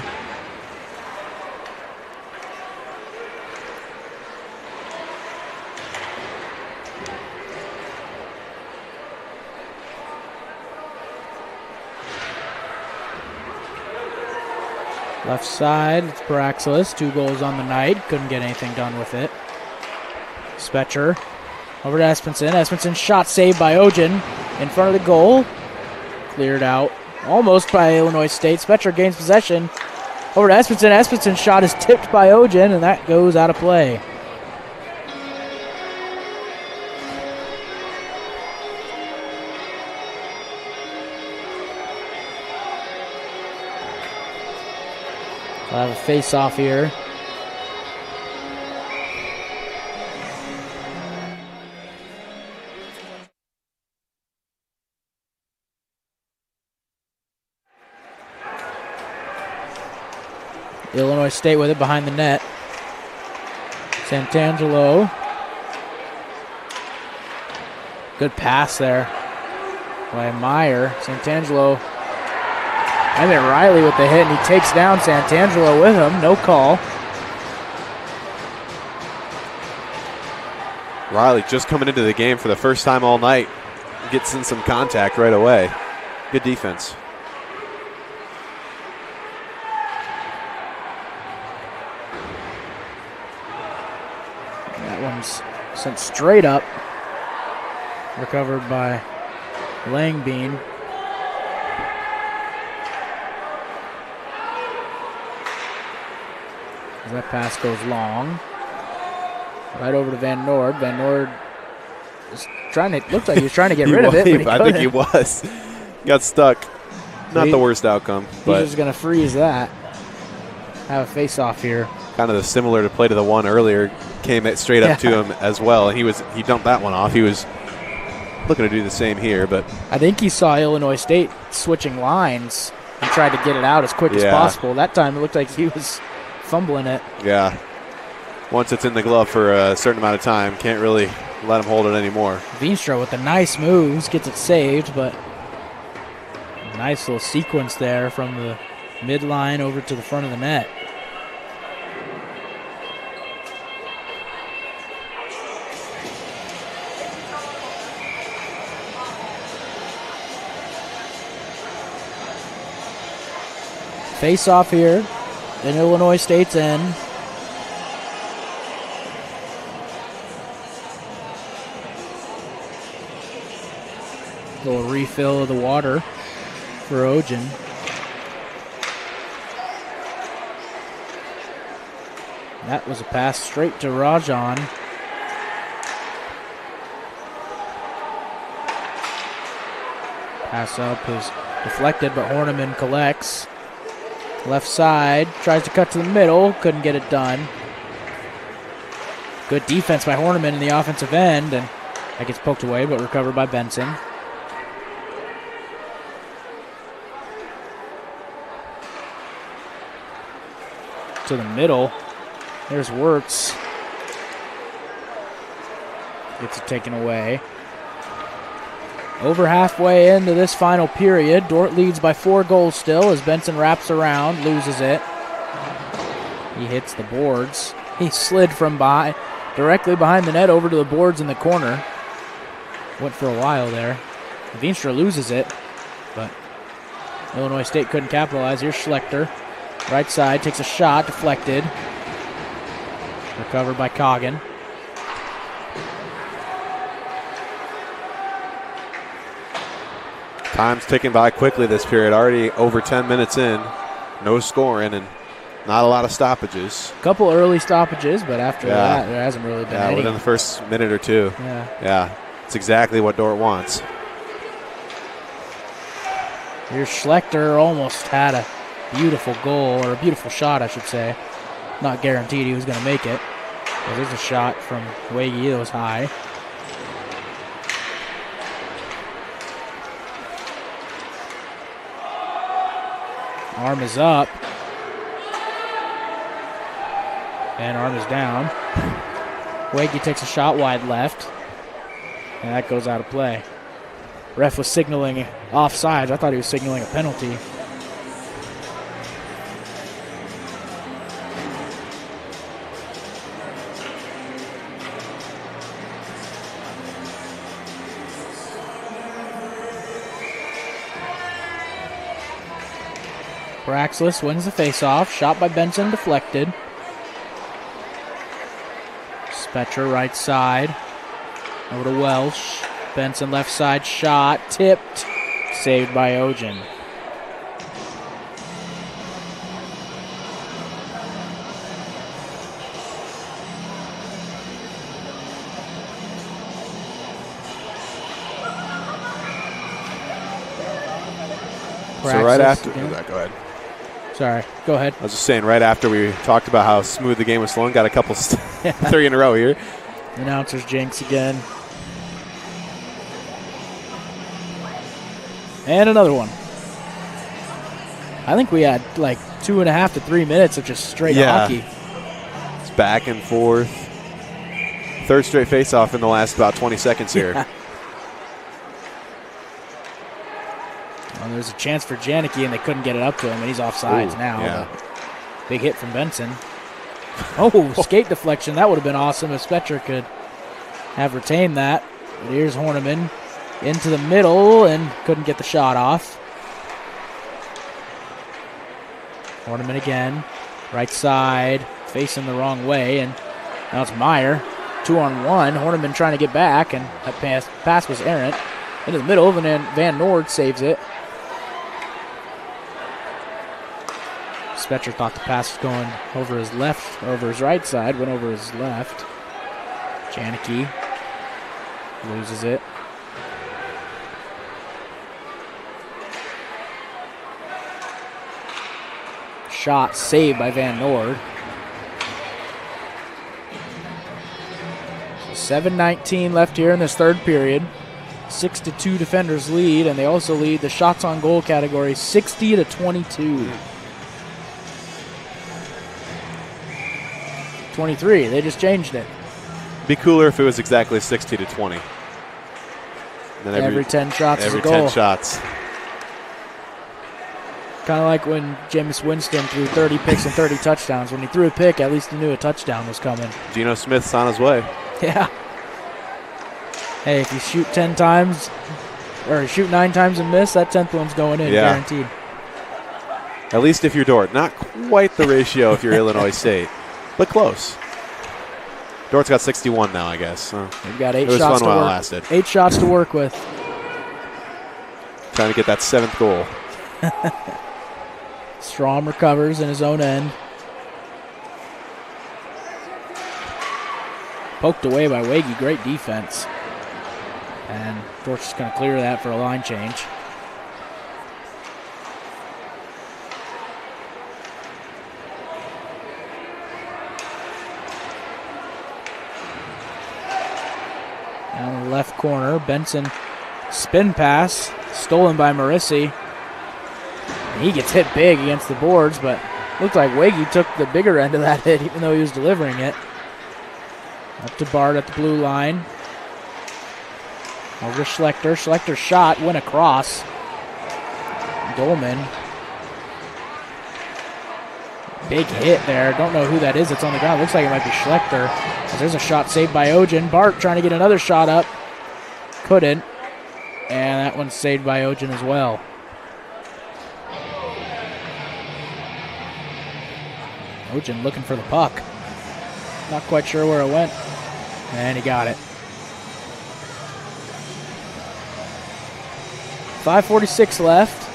Left side, it's Paraxelis. 2 goals on the night. Couldn't get anything done with it. Spetcher Over to Espenson. Espenson shot saved by Ojen in front of the goal. Cleared out almost by Illinois State. Spetcher gains possession. Over to Espenson. Espenson's shot is tipped by Ojen, and that goes out of play. We'll have a face-off here. Illinois State with it behind the net. Santangelo. Good pass there by Meyer. Santangelo. I mean Riley with the hit, and he takes down Santangelo with him. No call. Riley just coming into the game for the first time all night. Gets in some contact right away. Good defense. That one's sent straight up. Recovered by Langbein. That pass goes long. Right over to Van Noord. Van Noord is trying to, looks like he was trying to get rid of it, but I think he was. Got stuck. Not the worst outcome. But he's just going to freeze that. Have a face-off here. Kind of the similar to play to the one earlier. Came straight up to him as well. And he dumped that one off. He was looking to do the same here, but I think he saw Illinois State switching lines and tried to get it out as quick as possible. That time it looked like he was fumbling it. Yeah. Once it's in the glove for a certain amount of time, can't really let him hold it anymore. Veenstra with the nice moves, gets it saved, but a nice little sequence there from the midline over to the front of the net. Face off here in Illinois State's end. Little refill of the water for Ojen. That was a pass straight to Rajan. Pass up is deflected, but Horniman collects. Left side, tries to cut to the middle, couldn't get it done. Good defense by Horniman in the offensive end, and that gets poked away, but recovered by Benson. To the middle, there's Wirtz. Gets it taken away. Over halfway into this final period, Dordt leads by 4 goals still as Benson wraps around, loses it. He hits the boards. He slid from directly behind the net over to the boards in the corner. Went for a while there. Veenstra loses it, but Illinois State couldn't capitalize. Here's Schlechter. Right side, takes a shot, deflected. Recovered by Coggin. Time's ticking by quickly this period. Already over 10 minutes in. No scoring and not a lot of stoppages. A couple early stoppages, but after that, there hasn't really been any. Within the first minute or two. Yeah. It's exactly what Dordt wants. Here's Schlechter. Almost had a beautiful goal, or a beautiful shot, I should say. Not guaranteed he was going to make it. But there's a shot from Wege that was high. Arm is up. And arm is down. Wege takes a shot wide left. And that goes out of play. Ref was signaling offsides. I thought he was signaling a penalty. Braxlis wins the faceoff. Shot by Benson, deflected. Spetcher right side. Over to Welsh. Benson left side shot. Tipped. Saved by Ogen. So right after that, go ahead. Sorry, go ahead. I was just saying, right after we talked about how smooth the game was flowing, got a couple 3 in a row here. Announcers jinx again. And another one. I think we had like 2.5 to 3 minutes of just straight hockey. It's back and forth. Third straight face-off in the last about 20 seconds here. Yeah. Well, there's a chance for Janicki, and they couldn't get it up to him, and he's offsides now. Yeah. Big hit from Benson. Oh, skate deflection. That would have been awesome if Spetcher could have retained that. But here's Horniman into the middle and couldn't get the shot off. Horniman again. Right side, facing the wrong way, and now it's Meyer. 2-on-1. Horniman trying to get back, and that pass was errant. Into the middle, and then Van Noord saves it. Spetcher thought the pass was going over his left, over his right side, went over his left. Janicki loses it. Shot saved by Van Noord. 7:19 left here in this third period. 6-2 defenders lead, and they also lead the shots on goal category 60-22. 23, they just changed it. Be cooler if it was exactly 60-20. Then every 10 shots is a goal. Every 10 shots. Kind of like when Jameis Winston threw 30 picks and 30 touchdowns. When he threw a pick, at least he knew a touchdown was coming. Geno Smith's on his way. Yeah. Hey, if you shoot 10 times, or shoot 9 times and miss, that 10th one's going in, guaranteed. At least if you're Dordt. Not quite the ratio if you're Illinois State, but close. Dort's got 61 now, I guess. They've got 8 it was shots fun to while work. it lasted. 8 shots to work with. Trying to get that 7th goal. Strom recovers in his own end. Poked away by Wege. Great defense. And Dort's just going to clear that for a line change. Down the left corner, Benson spin pass, stolen by Marissi. He gets hit big against the boards, but looked like Wege took the bigger end of that hit, even though he was delivering it. Up to Bart at the blue line. Over to Schlechter. Schlecter's shot went across. Dolman. Big hit there. Don't know who that is that's on the ground. Looks like it might be Schlechter. There's a shot saved by Ogen. Bart trying to get another shot up. Couldn't. And that one's saved by Ogen as well. Ogen looking for the puck. Not quite sure where it went. And he got it. 5:46 left.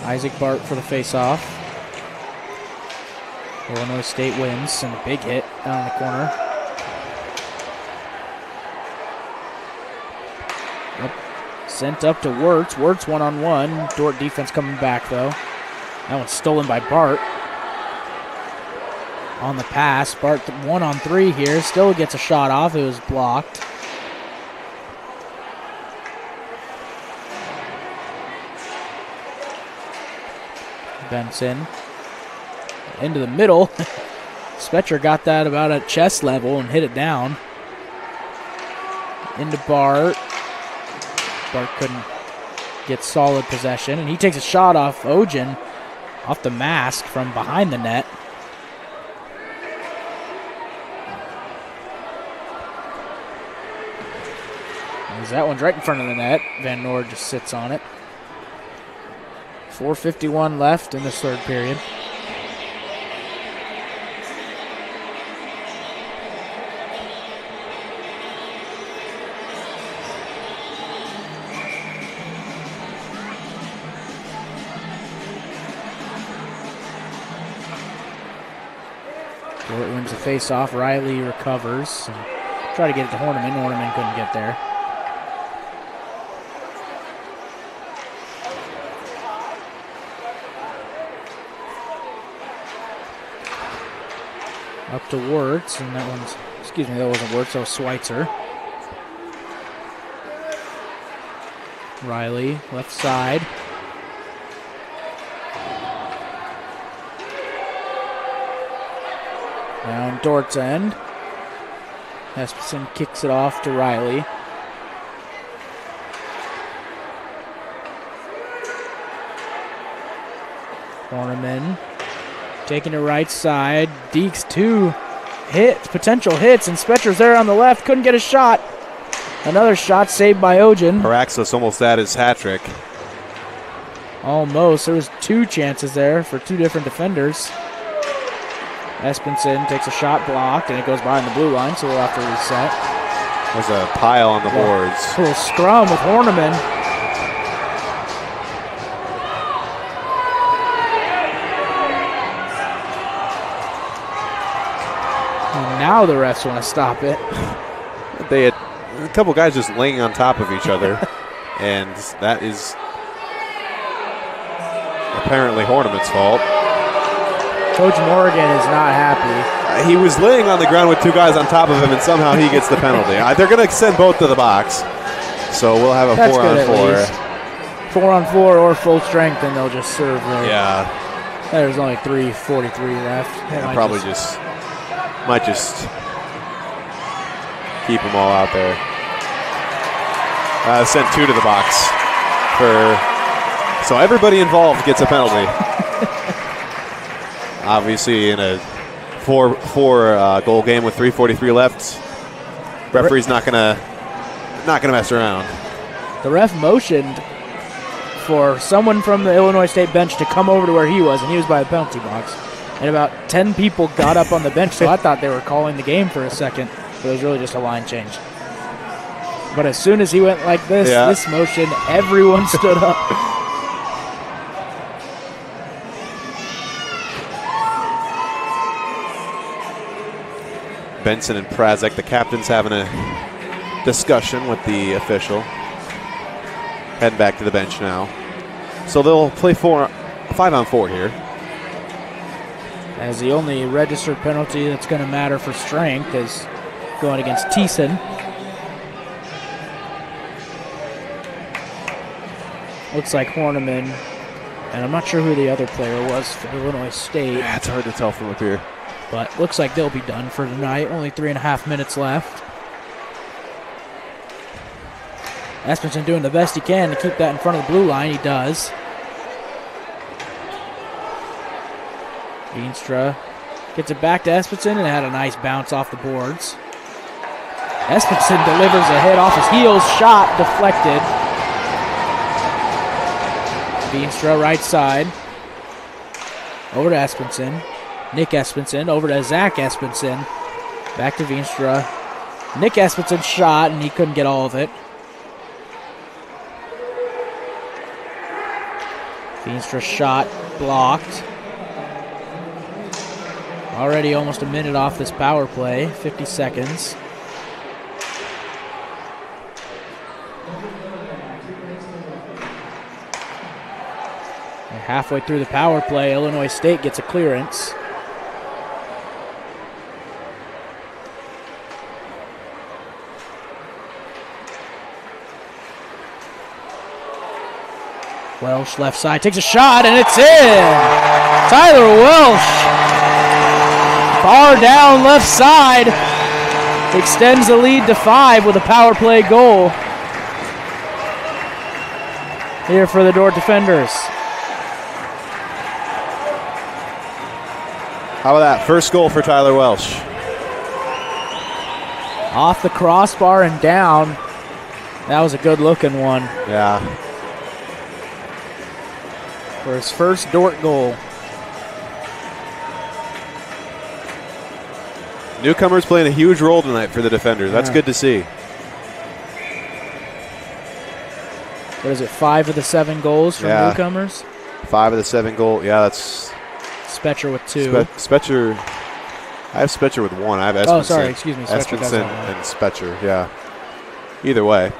Isaac Bart for the faceoff. Illinois State wins, and a big hit down in the corner. Sent up to Wirtz. Wirtz one-on-one. Dordt defense coming back, though. That one's stolen by Bart. On the pass. Bart 1-on-3 here. Still gets a shot off. It was blocked. Benson. Into the middle. Spetcher got that about at chest level and hit it down. Into Bart. Bart couldn't get solid possession, and he takes a shot off Ogen, off the mask from behind the net. That one's right in front of the net. Van Noord just sits on it. 4:51 left in this third period. Dordt wins the face-off. Riley recovers. And try to get it to Horniman. Horniman couldn't get there. Up to Wirtz, and that wasn't Wirtz, that was Schweitzer. Riley, left side. Down Dordt's end. Espenson kicks it off to Riley. Horniman taking to right side. Deeks 2 hits, potential hits, and Spetcher's there on the left. Couldn't get a shot. Another shot saved by Ojen. Paraxis almost at his hat trick. Almost. There was 2 chances there for 2 different defenders. Espenson takes a shot blocked, and it goes behind the blue line, so we'll have to reset. There's a pile on the boards. A little scrum with Horniman. And now the refs want to stop it. They had a couple guys just laying on top of each other, and that is apparently Horniman's fault. Coach Morgan is not happy. He was laying on the ground with 2 guys on top of him, and somehow he gets the penalty. They're going to send both to the box, so we'll have a 4-on-4. 4-on-4 or full strength, and they'll just serve. Yeah. There's only 3:43 left. Yeah, probably might just keep them all out there. Sent 2 to the box so everybody involved gets a penalty. Obviously, in a 4 goal game with 3:43 left, referee's not gonna mess around. The ref motioned for someone from the Illinois State bench to come over to where he was, and he was by the penalty box. And about 10 people got up on the bench, so I thought they were calling the game for a second, but it was really just a line change. But as soon as he went like this, this motion, everyone stood up. Benson and Prazek, the captains, having a discussion with the official. Heading back to the bench now. So they'll play 5-on-4 here. As the only registered penalty that's going to matter for strength is going against Thiessen. Looks like Horniman, and I'm not sure who the other player was for Illinois State. Yeah, it's hard to tell from up here. But looks like they'll be done for tonight. Only 3.5 minutes left. Espenson doing the best he can to keep that in front of the blue line. He does. Veenstra gets it back to Espenson and had a nice bounce off the boards. Espenson delivers a hit off his heels. Shot deflected. Veenstra right side. Over to Espenson. Nick Espenson over to Zach Espenson. Back to Veenstra. Nick Espenson shot, and he couldn't get all of it. Veenstra shot blocked. Already almost a minute off this power play. 50 seconds. And halfway through the power play, Illinois State gets a clearance. Welsh left side takes a shot, and it's in! Tyler Welsh, far down left side, extends the lead to 5 with a power play goal here for the Dordt defenders. How about that? First goal for Tyler Welsh. Off the crossbar and down. That was a good looking one. Yeah. for his first Dordt goal. Newcomers playing a huge role tonight for the defenders. That's good to see. What is it, 5 of the 7 goals from newcomers? 5 of the 7 goals. Yeah, that's Spetcher with 2. Spetcher. I have Spetcher with 1. I have Espenson. Oh, sorry, excuse me. Espenson and Spetcher, yeah. Either way.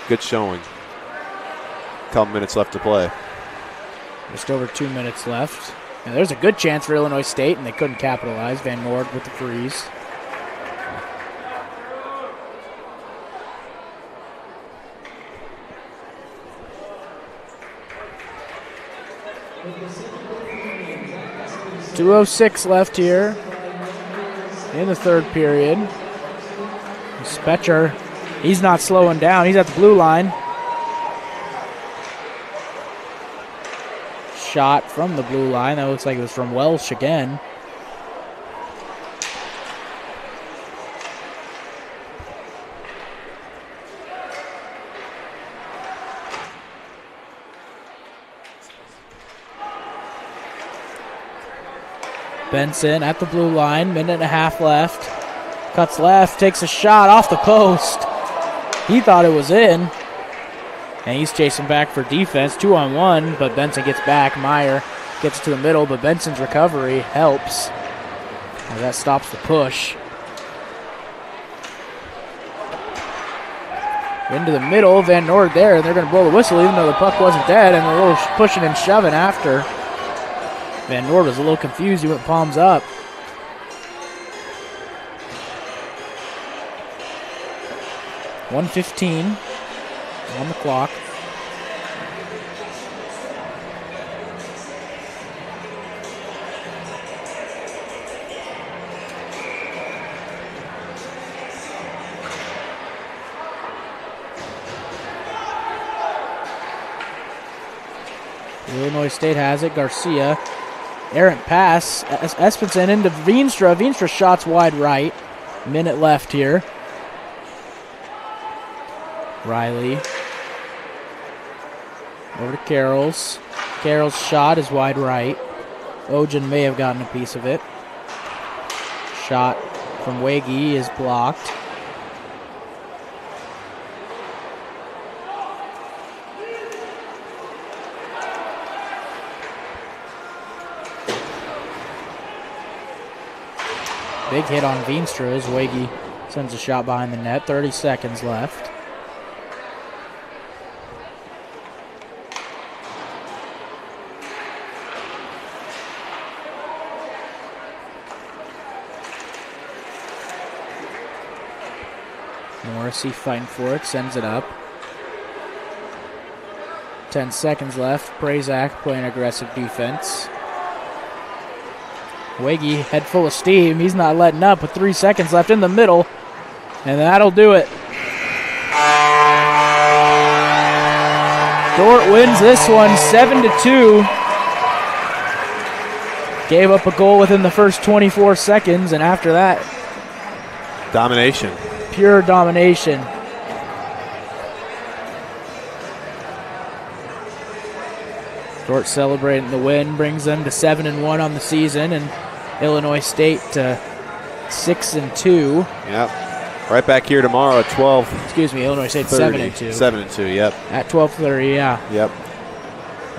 Good showing. Couple minutes left to play. Just over 2 minutes left. And there's a good chance for Illinois State, and they couldn't capitalize. Van Noord with the freeze. .206 left here in the third period. Spetcher, he's not slowing down. He's at the blue line. Shot from the blue line. That looks like it was from Welsh again. Benson at the blue line, minute and a half left. Cuts left, takes a shot off the post. He thought it was in. And he's chasing back for defense, 2-on-1, but Benson gets back. Meyer gets to the middle, but Benson's recovery helps. And that stops the push. Into the middle, Van Noord there, and they're going to blow the whistle even though the puck wasn't dead, and a little pushing and shoving after. Van Noord was a little confused. He went palms up. .115 on the clock. Illinois State has it. Garcia. Errant pass. Espenson into Veenstra. Veenstra shots wide right. Minute left here. Riley. Over to Carroll's. Carroll's shot is wide right. Ogen may have gotten a piece of it. Shot from Wege is blocked. Big hit on Veenstra as Wege sends a shot behind the net. 30 seconds left. Morrissey fighting for it, sends it up. 10 seconds left. Prazak playing aggressive defense. Wege, head full of steam. He's not letting up with 3 seconds left in the middle. And that'll do it. Dordt wins this one 7-2. Gave up a goal within the first 24 seconds, and after that, domination. Pure domination. Dordt celebrating the win, brings them to 7-1 on the season, and Illinois State to 6-2. Yep. Right back here tomorrow at 12. Excuse me, Illinois State 7-2. 7-2, yep. At 12:30, yeah. Yep.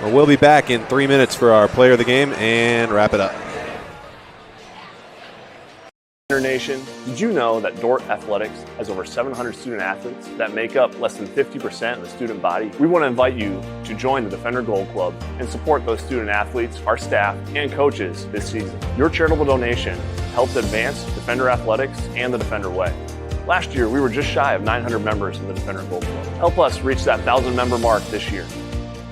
Well, we'll be back in 3 minutes for our player of the game and wrap it up. Nation, did you know that Dordt Athletics has over 700 student athletes that make up less than 50% of the student body? We want to invite you to join the Defender Gold Club and support those student athletes, our staff, and coaches this season. Your charitable donation helps advance Defender Athletics and the Defender Way. Last year, we were just shy of 900 members in the Defender Gold Club. Help us reach that 1,000-member mark this year.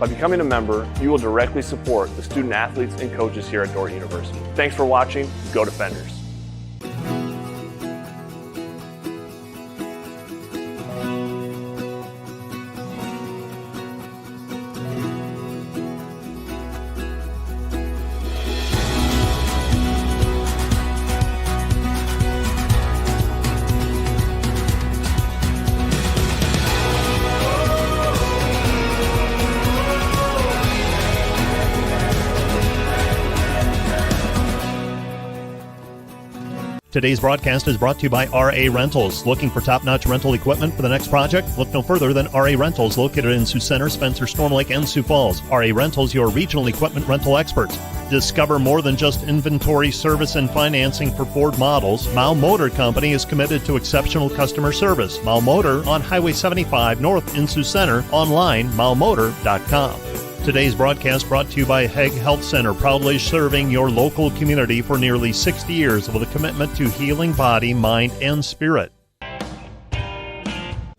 By becoming a member, you will directly support the student athletes and coaches here at Dordt University. Thanks for watching. Go Defenders. Today's broadcast is brought to you by RA Rentals. Looking for top-notch rental equipment for the next project? Look no further than RA Rentals, located in Sioux Center, Spencer, Storm Lake, and Sioux Falls. RA Rentals, your regional equipment rental experts. Discover more than just inventory, service, and financing for Ford models. Mao Motor Company is committed to exceptional customer service. Mao Motor on Highway 75 North in Sioux Center. Online, maomotor.com. Today's broadcast brought to you by Hague Health Center, proudly serving your local community for nearly 60 years with a commitment to healing body, mind, and spirit.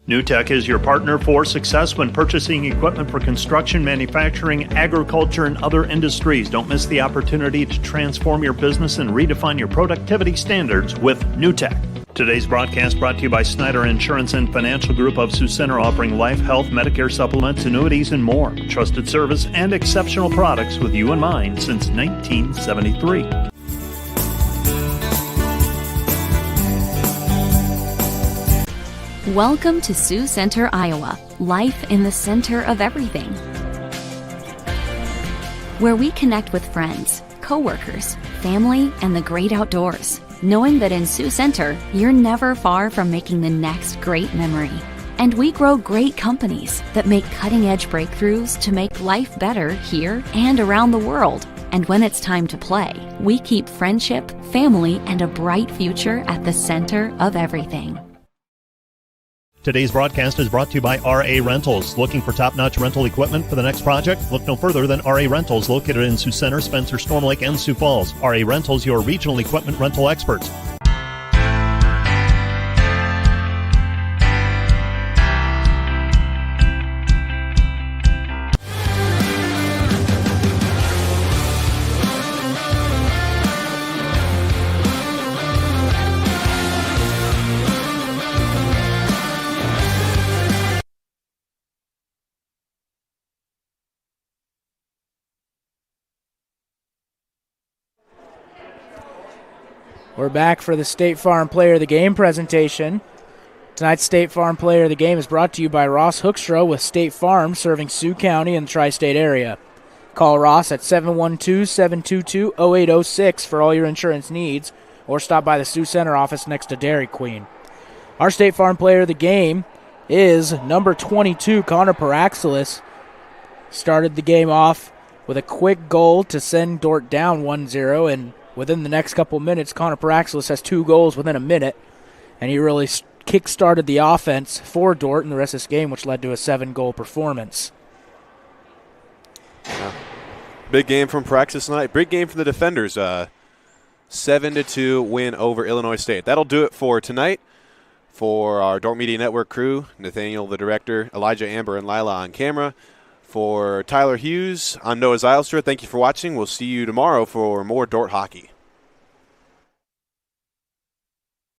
NewTek is your partner for success when purchasing equipment for construction, manufacturing, agriculture, and other industries. Don't miss the opportunity to transform your business and redefine your productivity standards with NewTek. Today's broadcast brought to you by Snyder Insurance and Financial Group of Sioux Center, offering life, health, Medicare supplements, annuities, and more. Trusted service and exceptional products with you in mind since 1973. Welcome to Sioux Center, Iowa, life in the center of everything, where we connect with friends, coworkers, family, and the great outdoors, knowing that in Sioux Center, you're never far from making the next great memory. And we grow great companies that make cutting-edge breakthroughs to make life better here and around the world. And when it's time to play, we keep friendship, family, and a bright future at the center of everything. Today's broadcast is brought to you by RA Rentals. Looking for top-notch rental equipment for the next project? Look no further than RA Rentals, located in Sioux Center, Spencer, Storm Lake, and Sioux Falls. RA Rentals, your regional equipment rental experts. We're back for the State Farm Player of the Game presentation. Tonight's State Farm Player of the Game is brought to you by Ross Hoekstra with State Farm, serving Sioux County and the tri-state area. Call Ross at 712-722-0806 for all your insurance needs, or stop by the Sioux Center office next to Dairy Queen. Our State Farm Player of the Game is number 22, Connor Paraxelis. Started the game off with a quick goal to send Dordt down 1-0, and within the next couple minutes, Connor Paraxelis has 2 goals within a minute, and he really kick-started the offense for Dordt in the rest of this game, which led to a 7-goal performance. Yeah. Big game from Paraxelis tonight. Big game from the defenders. 7-2 win over Illinois State. That'll do it for tonight. For our Dordt Media Network crew, Nathaniel, the director, Elijah, Amber, and Lila on camera. For Tyler Hughes, I'm Noah Zylstra. Thank you for watching. We'll see you tomorrow for more Dordt hockey.